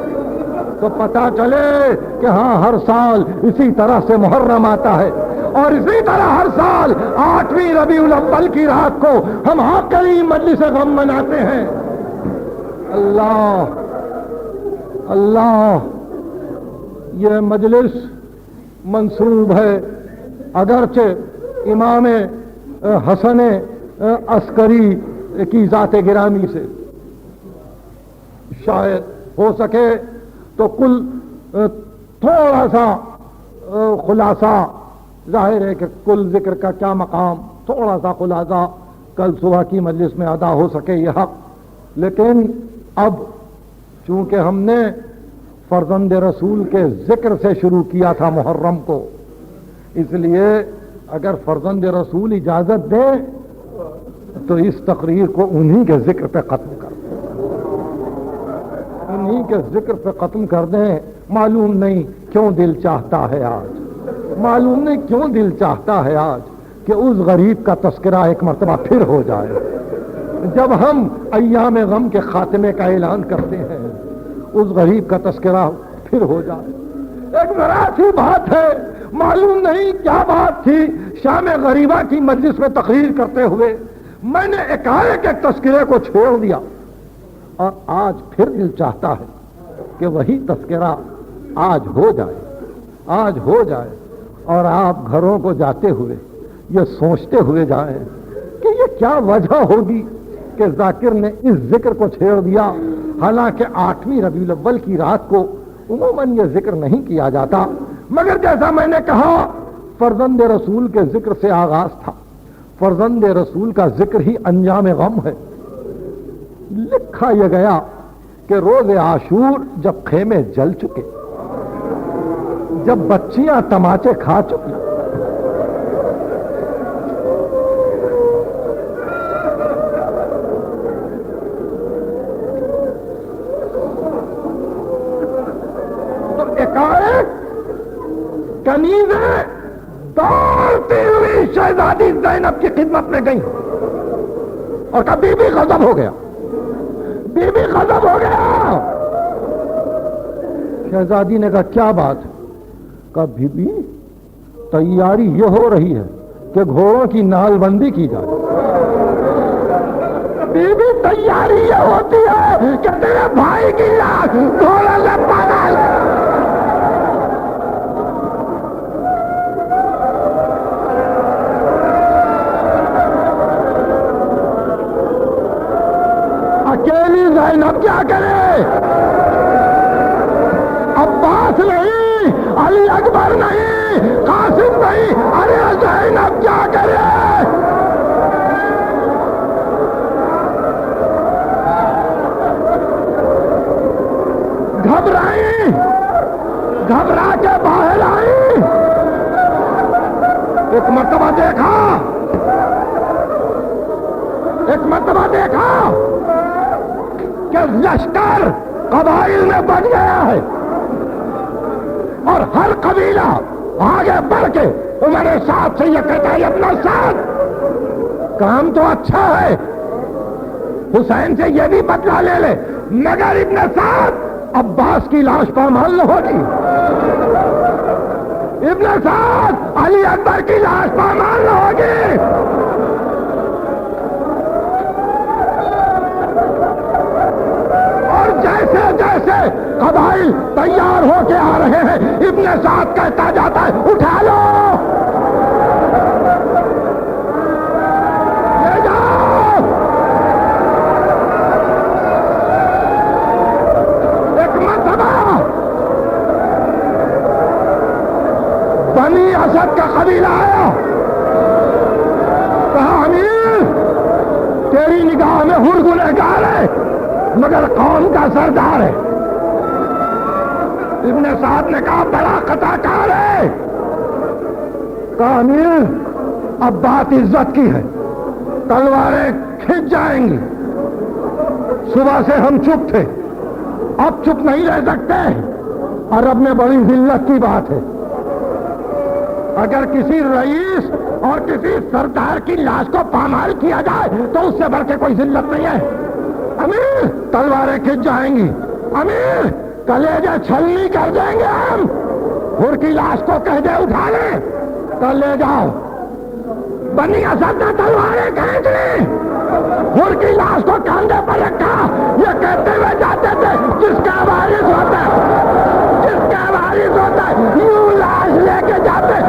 تو پتہ چلے کہ ہاں ہر سال اسی طرح سے محرم آتا ہے، اور اسی طرح ہر سال 8ویں ربیع الاول کی رات کو ہم آخری مجلس غم مناتے ہیں۔ اللہ اللہ، یہ مجلس منسوب ہے اگرچہ امام حسن عسکری کی ذات گرامی سے شاید ہو سکے تو کل تھوڑا سا خلاصہ، ظاہر ہے کہ کل ذکر کا کیا مقام، تھوڑا سا خلاصہ کل صبح کی مجلس میں ادا ہو سکے یہ حق. لیکن اب چونکہ ہم نے فرزند رسول کے ذکر سے شروع کیا تھا محرم کو، اس لیے اگر فرزند رسول اجازت دے تو اس تقریر کو انہی کے ذکر پہ ختم کر دیں، انہی کے ذکر پہ ختم کر دیں. معلوم نہیں کیوں دل چاہتا ہے آج، معلوم نہیں کیوں دل چاہتا ہے آج کہ اس غریب کا تذکرہ ایک مرتبہ پھر ہو جائے. جب ہم ایام غم کے خاتمے کا اعلان کرتے ہیں اس غریب کا تذکرہ پھر ہو جائے. ایک ذرا سی بات ہے، معلوم نہیں کیا بات تھی، شام غریبہ کی مجلس میں تقریر کرتے ہوئے میں نے ایک تذکرے کو چھوڑ دیا، اور آج پھر دل چاہتا ہے کہ وہی تذکرہ آج ہو جائے، آج ہو جائے، اور آپ گھروں کو جاتے ہوئے یہ سوچتے ہوئے جائیں کہ یہ کیا وجہ ہوگی کہ ذاکر نے اس ذکر کو چھیڑ دیا. حالانکہ 8ویں ربیع الاول کی رات کو عموماً یہ ذکر نہیں کیا جاتا، مگر جیسا میں نے کہا فرزند رسول کے ذکر سے آغاز تھا، فرزند رسول کا ذکر ہی انجام غم ہے. لکھا یہ گیا کہ روز عاشور جب خیمے جل چکے، جب بچیاں تماچے کھا چکی، تو ایک کنیزیں دوڑتی ہوئی شہزادی زینب کی خدمت میں گئی اور کہا بی بی غضب ہو گیا، بی بی غضب ہو گیا. شہزادی نے کہا کیا بات ہے؟ کہا بی بی تیاری یہ ہو رہی ہے کہ گھوڑوں کی نال بندی کی جائے. بی بی تیاری یہ ہوتی ہے کہ تیرے بھائی کی لاش گھوڑے سے پاگل. اکیلی زینب کیا کرے؟ عباس نہیں، علی اکبر نہیں، قاسم نہیں، ارے زینب کیا کرے؟ گھبرائی، گھبرا کے باہر آئی. ایک مرتبہ دیکھا، ایک مرتبہ دیکھا کہ لشکر قبائل میں بٹ گیا ہے اور ہر قبیلہ آگے بڑھ کے عمر سعد سے یہ کہتا ہے اپنا ساتھ. کام تو اچھا ہے، حسین سے یہ بھی بدلہ لے لے، مگر ابن سعد عباس کی لاش پامال نہ ہوگی، ابن سعد علی اکبر کی لاش پامال نہ ہوگی. اور جیسے جیسے قبائل تیار ہو کے آ رہے ہیں ابن سعد کہتا جاتا ہے اٹھا لو، لے جاؤ. ایک مرتبہ بنی اسد کا قبیلہ آیا، کہا امیر تیری نگاہ میں ہر گنہگار ہے مگر قوم کا سردار ہے. ابن سعد نے کہا بڑا قطع کار ہے. کہا امیر اب بات عزت کی ہے، تلواریں کھنچ جائیں گی. صبح سے ہم چپ تھے، اب چپ نہیں رہ سکتے. عرب میں بڑی ذلت کی بات ہے، اگر کسی رئیس اور کسی سردار کی لاش کو پامال کیا جائے تو اس سے بڑھ کے کوئی ذلت نہیں ہے. امیر تلواریں کھنچ جائیں گی، امیر کلیجے چھلنی کر دیں گے ہم. ہر کی لاش کو کہہ دے اٹھا لیں، کل لے جاؤ. بنی اسد نے تلواریں کھینچ لی، ہر کی لاش کو کاندھے پر رکھا. یہ کہتے ہوئے جاتے تھے جس کا وارث ہوتا ہے، جس کا وارث ہوتا ہے یوں لاش لے کے جاتے